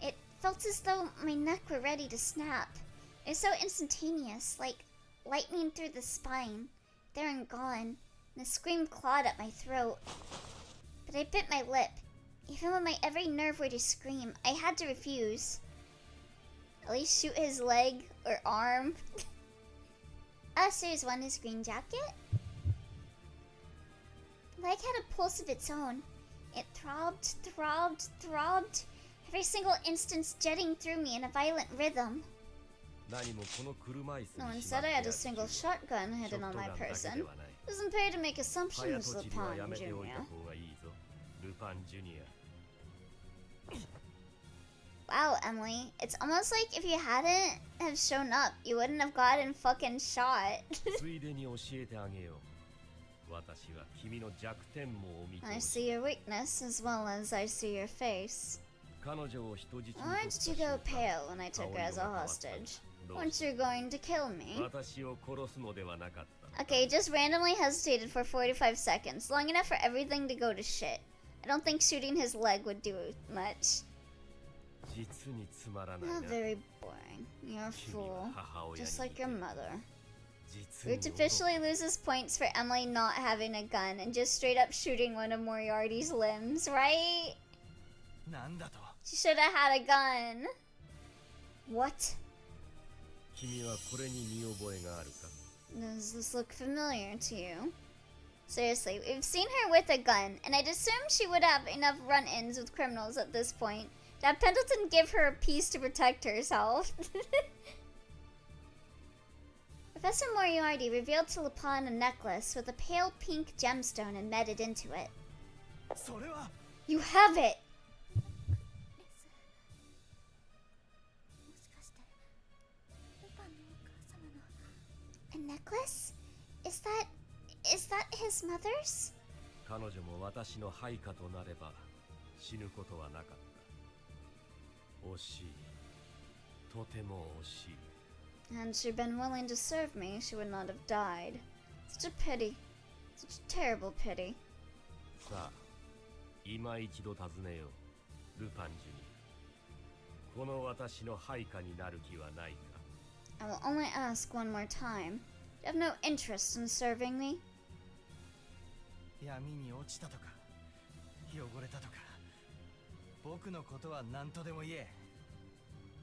It felt as though my neck were ready to snap. It was so instantaneous, like lightning through the spine. There and gone, and a scream clawed at my throat. But I bit my lip. Even when my every nerve were to scream, I had to refuse. At least shoot his leg or arm. So there's one his green jacket? The leg had a pulse of its own. It throbbed, throbbed, throbbed, every single instance jetting through me in a violent rhythm. 何もこの車椅子 No one にし said まっ I てあ had る a single 銃は shotgun ショ hidden ッ on トガ my ンだけで person. はない Doesn't pay to make 早 assumptions, とちりはや Lupin めておいた Jr. 方がいいぞルパンジュニ Wow, Emily. It's almost like if you hadn't have shown up, you wouldn't have gotten fucking shot. アついでに教えてあげよう私は君の弱点もお見 I 通 see し your weakness as well as I see your face. 彼女を人質に取った Why did you go 瞬間 pale when I took her as a hostage? Weren't you going to kill me? 私を殺すのではなかった Okay, just randomly hesitated for 45 seconds, long enough for everything to go to shit. I don't think shooting his leg would do much. 実につまらない Not な very boring. You're a 君 fool. は母親に Just like your mother. 実に Root officially loses points for Emily not having a gun and just straight up shooting one of Moriarty's limbs, right? なんだと She should have had a gun. What? 君はこれに見覚えがあるか Does this look familiar to you? Seriously, we've seen her with a gun, and I'd assume she would have enough run-ins with criminals at this point to have Pendleton give her a piece to protect herself. Professor Moriarty revealed to Lupin a necklace with a pale pink gemstone embedded into it. それは You have it! もしかしてルパンのお母様の A necklace? Is that his mother's? 彼女も私の配下となれば死ぬことはなかった惜しいとても惜しい Had she been willing to serve me, she would not have died. Such a pity. Such a terrible pity. さあ、今一度尋ねよう、ルパンジュニ。この私の配下になる気はないか？ I will only ask one more time. You have no interest in serving me? 闇に落ちたとか汚れたとか僕のことは何とでも言え。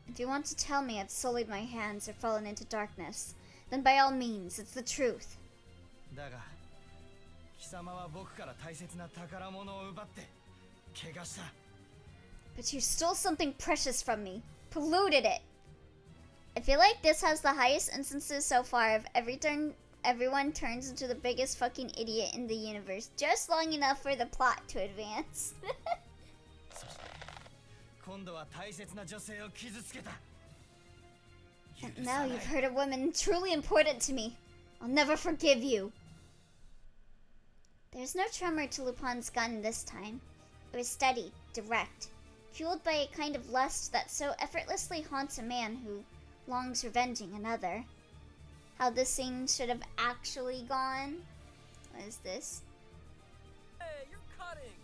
If you want to tell me I've sullied my hands or fallen into darkness, then by all means, it's the truth. だが貴様は僕から大切な宝物を奪って怪我した。 But you stole something precious from me, polluted it. I feel like this has the highest instances so far of everyone turns into the biggest fucking idiot in the universe just long enough for the plot to advance. そして今度は大切な女性を傷つけた。 And now you've hurt a woman truly important to me. I'll never forgive you. There's no tremor to Lupin's gun this time. It was steady, direct, fueled by a kind of lust that so effortlessly haunts a man who longs revenging another. How this scene should have actually gone. What is this? Hey, you're cutting!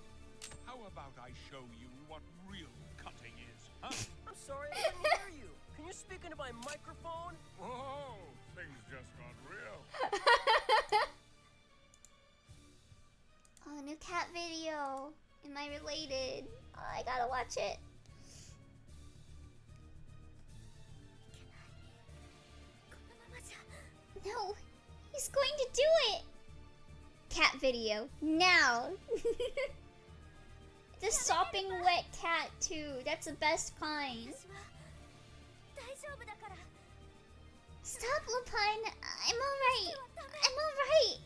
How about I show you what real cutting is, huh? I'm sorry, I couldn't hear you. Can you speak into my microphone? Whoa, things just got real. Oh, new cat video. Am I related? Oh, I gotta watch it. No, he's going to do it. Cat video now. The sopping wet cat too. That's the best kind. Stop, Lupin. I'm alright. I'm alright.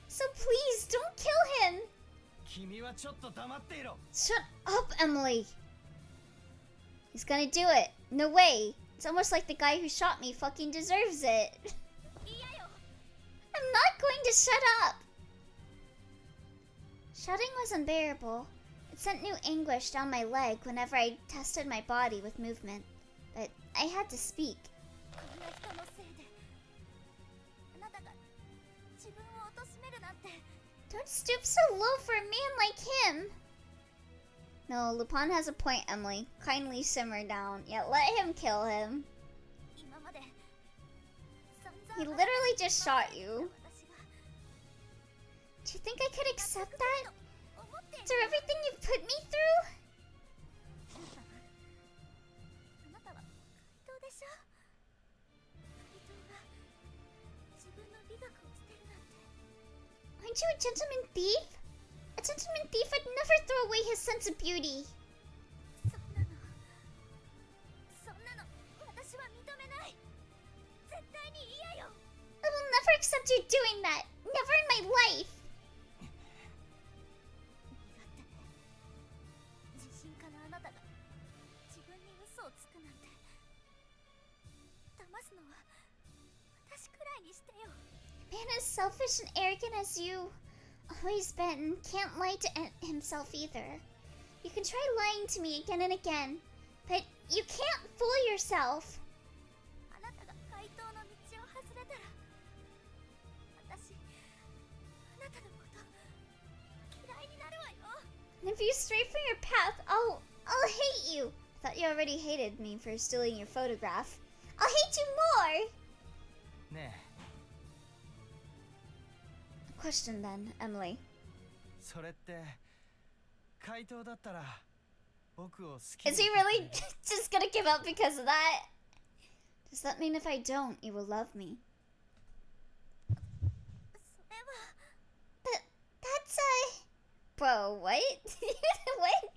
So please don't kill him. 君はちょっと黙っていろ。 Shut up, Emily. He's gonna do it. No way. It's almost like the guy who shot me fucking deserves it. I'm not going to shut up. Shouting was unbearable. It sent new anguish down my leg whenever I tested my body with movement. But I had to speak. Don't stoop so low for a man like him. No, Lupin has a point, Emily. Kindly simmer down. Yeah, let him kill him. He literally just shot you. Do you think I could accept that? After everything you've put me through? Aren't you a gentleman thief? A gentleman thief would never throw away his sense of beauty. I will never accept you doing that. Never in my life. A man as selfish and arrogant as you always been can't lie to himself either. You can try lying to me again and again, but you can't fool yourself. And if you stray from your path, I'll hate you. I thought you already hated me for stealing your photograph. I'll hate you more. ね A question then, Emily. え、それって回答だったら僕を好き Is he really just gonna give up because of that? Does that mean if I don't, you will love me? But that's Bro, what? What?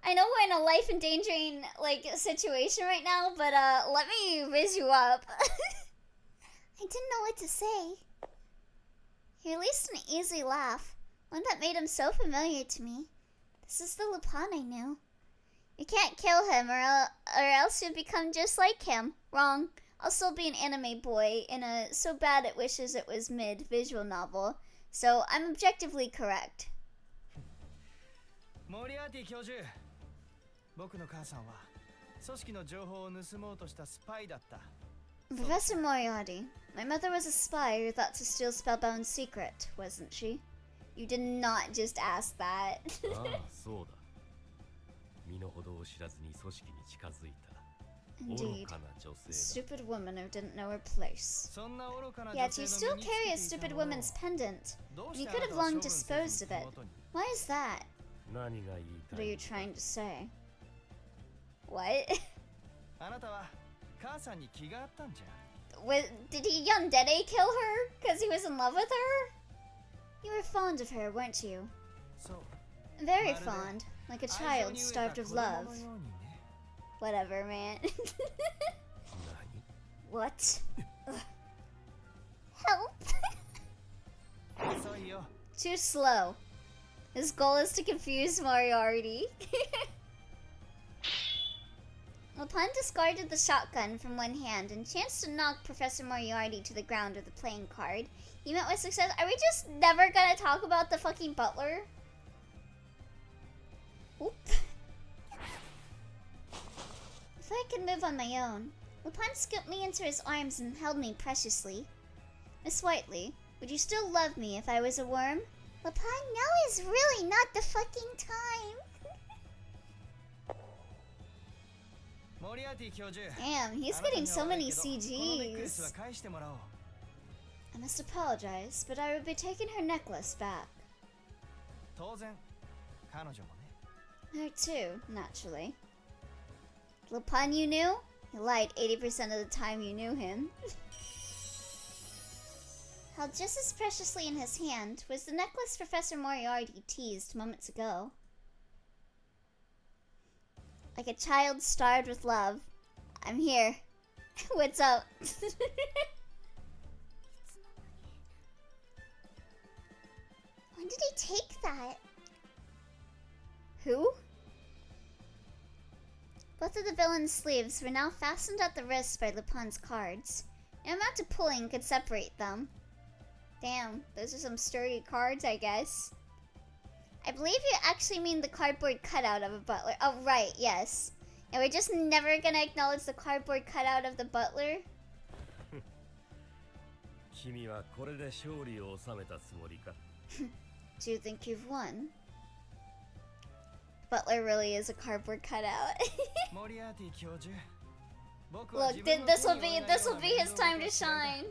I know we're in a life-endangering, like, situation right now, but, let me whiz you up. I didn't know what to say. He released an easy laugh, one that made him so familiar to me. This is the Lupin I knew. You can't kill him, or else you'll become just like him. Wrong. I'll still be an anime boy in a so bad it wishes it was mid visual novel. So I'm objectively correct. モリアーティ教授、僕の母さんは組織の情報を盗もうとしたスパイだった。 Professor Moriarty, My mother was a spy who thought to steal Spellbound's secret, wasn't she? You did not just ask that. ああ、そうだ。身の程を知らずに組織に近づいた。Indeed. 愚かな女性だ。 Stupid woman who didn't know her place. そんな愚かな Yet 女 you 性 still の身につ carry a けてい stupid たものを woman's pendant. どう You して could あな have たは long 処分せずに disposed of 手 it. 元に Why is that? 何が言いた What are い you んだ trying to say? What? あなたは母さんに気があったんじゃ Did he Yandere kill her because he was in love with her? You were fond of her, weren't you? そう Very まるで fond, like a 愛情 child に飢え starved た of 子供 love. のようにね Whatever, man. 何 What? Ugh. Help! 遅いよ Too slow. His goal is to confuse Moriarty. Lupin discarded the shotgun from one hand and chanced to knock Professor Moriarty to the ground with a playing card. He met with success. Are we just never gonna talk about the fucking butler? Oop. If I could move on my own. Lupin scooped me into his arms and held me preciously. Miss Whiteley, would you still love me if I was a worm? Lupin, now is really not the fucking time. モリアーティ教授 Damn, he's あなた getting に so は悪 many いけどこのネックレスは CGs. 返してもらおう I must apologize, but I would be taking her necklace back. 当然彼女もね Her too, naturally. Lupin you knew? You lied 80% of the time you knew him. Held just as preciously in his hand was the necklace Professor Moriarty teased moments ago. Like a child starved with love. I'm here. What's up? When did he take that? Who? Both of the villain's sleeves were now fastened at the wrists by Lupin's cards. No amount of pulling could separate them. Damn, those are some sturdy cards, I guess. I believe you actually mean the cardboard cutout of a butler. Oh, right, yes. And we're just never gonna acknowledge the cardboard cutout of the butler? 君はこれで勝利を収めたつもりか Do you think you've won? Butler really is a cardboard cutout. モリアーティ教授僕 Look, は自分の this 手 will に be 負えない this よう will な be 面 his 倒 time な to ことをしていた shine.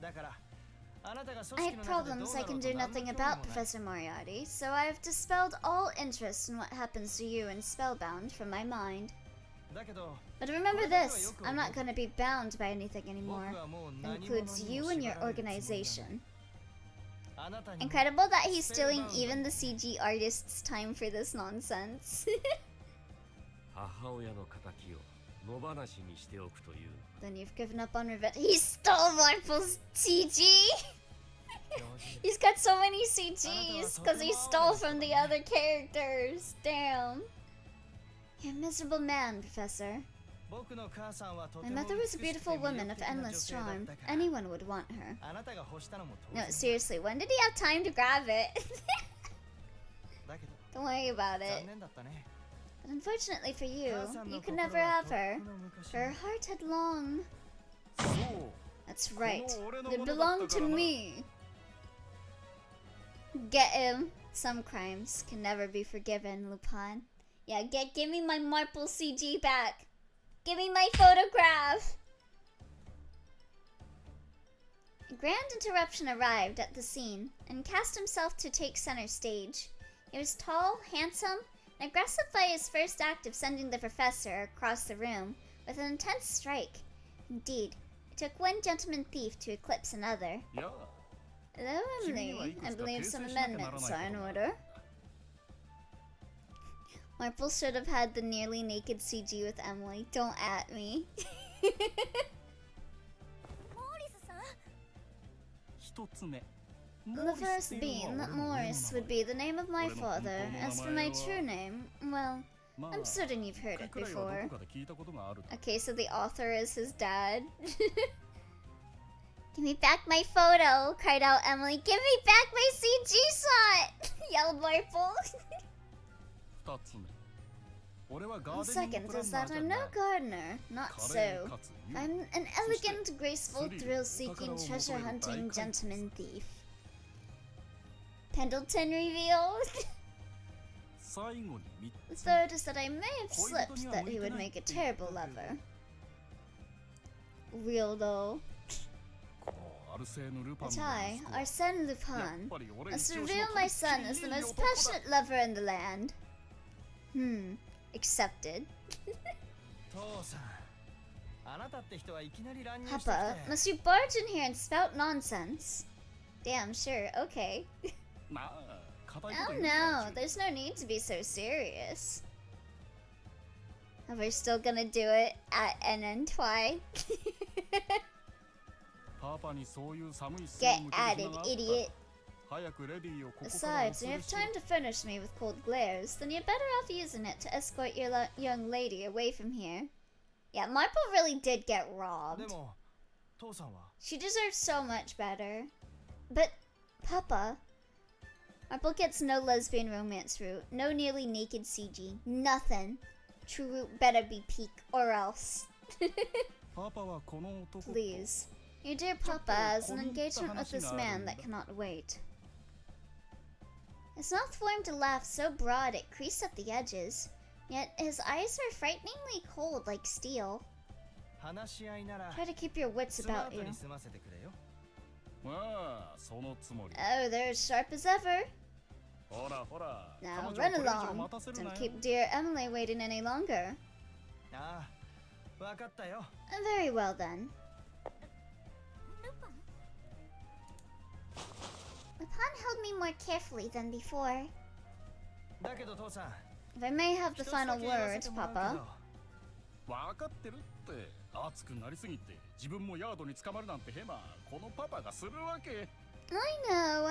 だからあなたが I 組織 had の中でどう problems な I ろ can うと do 何の nothing 興味 about, もない Professor Moriarty, so I've dispelled all interest in what happens to you in Spellbound from my mind. だけど But remember this, I'm not gonna be bound by anything anymore. 僕はもう That 何者 includes に you も and 縛 your られるつもりはない organization. あなたにも Incredible that he's stealing even the CG artist's time for this nonsense. 母親の敵を野放しにしておくという Then you've given up on revenge. He stole Marvel's CG! 教授 He's got so many CGs because he stole from the other characters. Damn. You're a miserable man, Professor. 僕の母さんはとて My も mother 美 was し a くて beautiful 魅 woman 力 of 的な女 endless 性だっ charm. たから Anyone would want her. あなたが欲したのも当 No, 然 seriously, when did he have time to grab it? だけど Don't worry about 残 it. 念だったね But unfortunately for you, 母さん you の could 心 never は have とっ her. くの昔 Her heart had long. そう That's right. この俺の It ものだ belonged ったか to らな me. Get him. Some crimes can never be forgiven, Lupin. Yeah, give me my Marple CG back. Give me my photograph. A grand interruption arrived at the scene and cast himself to take center stage. He was tall, handsome, and aggressive by his first act of sending the professor across the room with an intense strike. Indeed, it took one gentleman thief to eclipse another. いや Hello, 君にはい Emily. く I つか believe 訂 some 正しなきゃなら amendments な are い in ことがある order. Marple should have had the nearly naked CG with Emily. Don't at me. モーリスさん一つ目 The first being that Morris would be the name of my father. As for my true name, well, まあ I'm certain you've heard 一 it 回くらいは before. どこかで聞いたことがあるだろ Okay, so the author is his dad. Give me back my photo, cried out Emily. Give me back my CG shot, yelled Marple. 二つ目 And second is that I'm no gardener. Not so. I'm an elegant, graceful, thrill-seeking, treasure-hunting gentleman thief. Pendleton revealed. The third is that I may have slipped that he would make a terrible lover. Real though. But I, Arsène Lupin, must reveal my son as the most passionate lover in the land. Accepted. Papa, must you barge in here and spout nonsense? Damn, sure, okay. Oh no, there's no need to be so serious. We're still gonna do it at NN2. Get at it, idiot. Besides, when you have time to furnish me with cold glares, then you're better off using it to escort your young lady away from here. Yeah, Marple really did get robbed. She deserves so much better. But, Papa, Marple gets no lesbian romance route, no nearly naked CG, nothing. True route better be peak, or else. Please. Your dear Papa has an engagement with this man that cannot wait. His mouth formed a laugh so broad it creased at the edges, yet his eyes were frighteningly cold like steel. Try to keep your wits about you. Oh, they're as sharp as ever. Now run along. Don't keep dear Emily waiting any longer. Very well then. Lupin held me more carefully than before. If I may have the final word, Papa.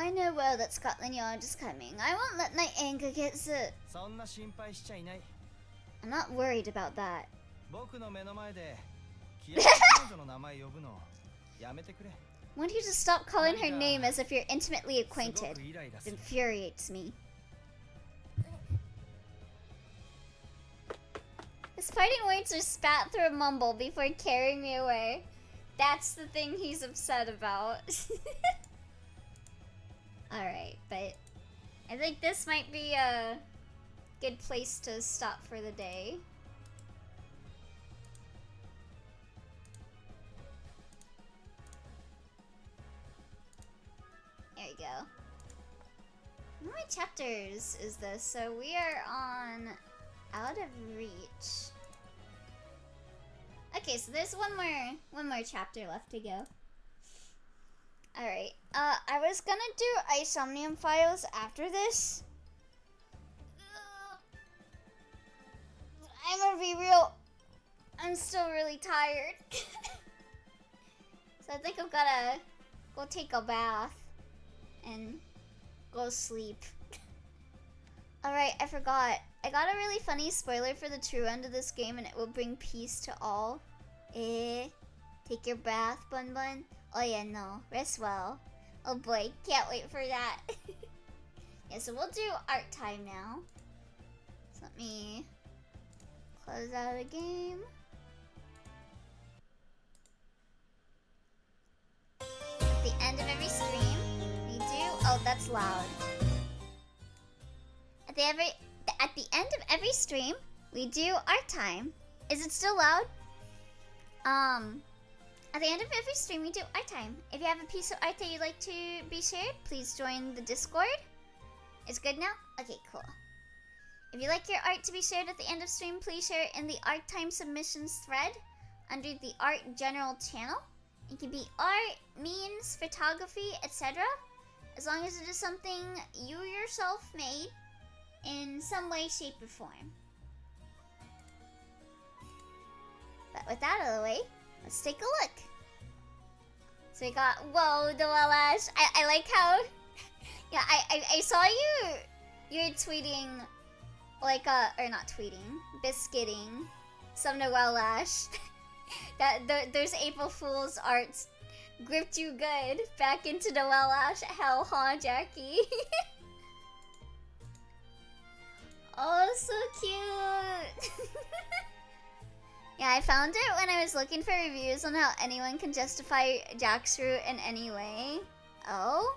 I know well that Scotland Yard is coming. I won't let my anger get to... I'm not worried about that. Want you to stop calling her name as if you're intimately acquainted. It infuriates me. His parting words are spat through a mumble before carrying me away. That's the thing he's upset about. Alright, but I think this might be a good place to stop for the day. There we go. How many chapters is this? So we are on Out of Reach. Okay, so there's one more chapter left to go. Alright, I was gonna do Isomnium Files after this. I'm gonna be real, I'm still really tired. So I think I'm gonna go take a bath and go sleep. Alright, I forgot. I got a really funny spoiler for the true end of this game, and it will bring peace to all. Take your bath, Bun Bun. Oh yeah, no. Rest well. Oh boy, can't wait for that. Yeah, so we'll do art time now. So let me close out the game. At the end of every stream, we do... Oh, that's loud. At the end of every stream, we do art time. Is it still loud? At the end of every stream, we do art time. If you have a piece of art that you'd like to be shared, please join the Discord. It's good now? Okay, cool. If you'd like your art to be shared at the end of stream, please share it in the art time submissions thread under the art general channel. It can be art, memes, photography, etc. As long as it is something you yourself made in some way, shape, or form. But with that out of the way, let's take a look. So we got, whoa, the Welash. I like how, yeah, I saw you're tweeting, like, or not tweeting, biscuiting some Welash. Those April Fool's arts gripped you good back into the Welash hell, huh, Jackie? Oh, so cute. Yeah, I found it when I was looking for reviews on how anyone can justify jackfruit in any way. Oh?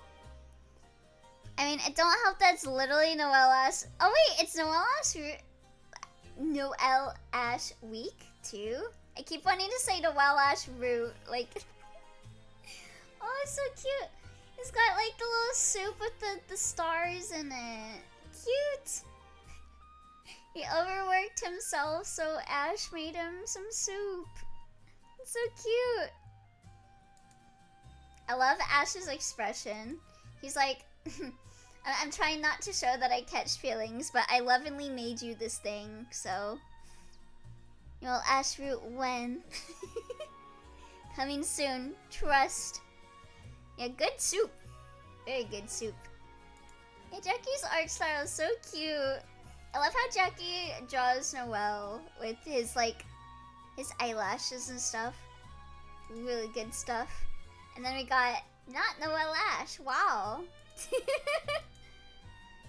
I mean, it don't help that's literally Noel Ash. Oh wait, it's Noel Ash week too? I keep wanting to say Noel Ash root, like... Oh, it's so cute. It's got like the little soup with the stars in it. Cute. He overworked himself, so Ash made him some soup. It's so cute. I love Ash's expression. He's like, I'm trying not to show that I catch feelings, but I lovingly made you this thing, so. You'll Ash root when? Coming soon. Trust. Yeah, good soup. Very good soup. Yeah, Jackie's art style is so cute. I love how Jackie draws Noel with his, like, his eyelashes and stuff. Really good stuff. And then we got, not Noel Ash. Wow.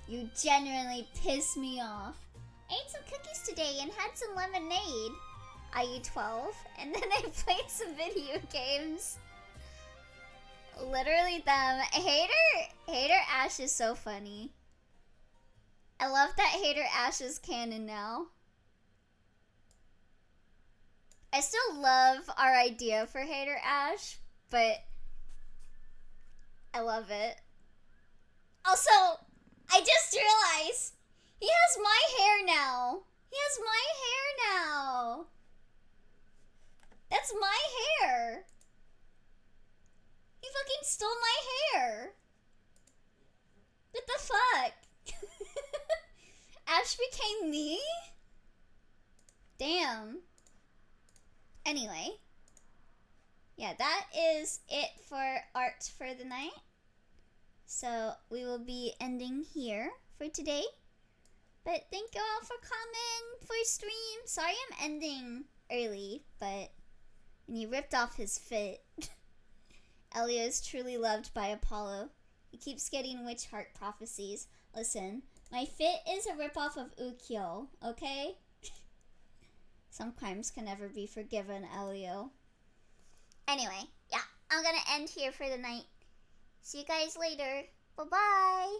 You genuinely piss me off. I ate some cookies today and had some lemonade. I eat 12. And then I played some video games. Literally them. Hater Ash is so funny. I love that Hater Ash is canon now. I still love our idea for Hater Ash, but I love it. Also, I just realized he has my hair now. He has my hair now. That's my hair. He fucking stole my hair. What the fuck? Ash became me? Damn. Anyway. Yeah, that is it for art for the night. So we will be ending here for today. But thank you all for coming for stream. Sorry I'm ending early, but and he ripped off his fit. Elio is truly loved by Apollo. He keeps getting witch heart prophecies. Listen, my fit is a ripoff of Ukyo, okay? Some crimes can never be forgiven, Elio. Anyway, yeah, I'm gonna end here for the night. See you guys later. Bye-bye.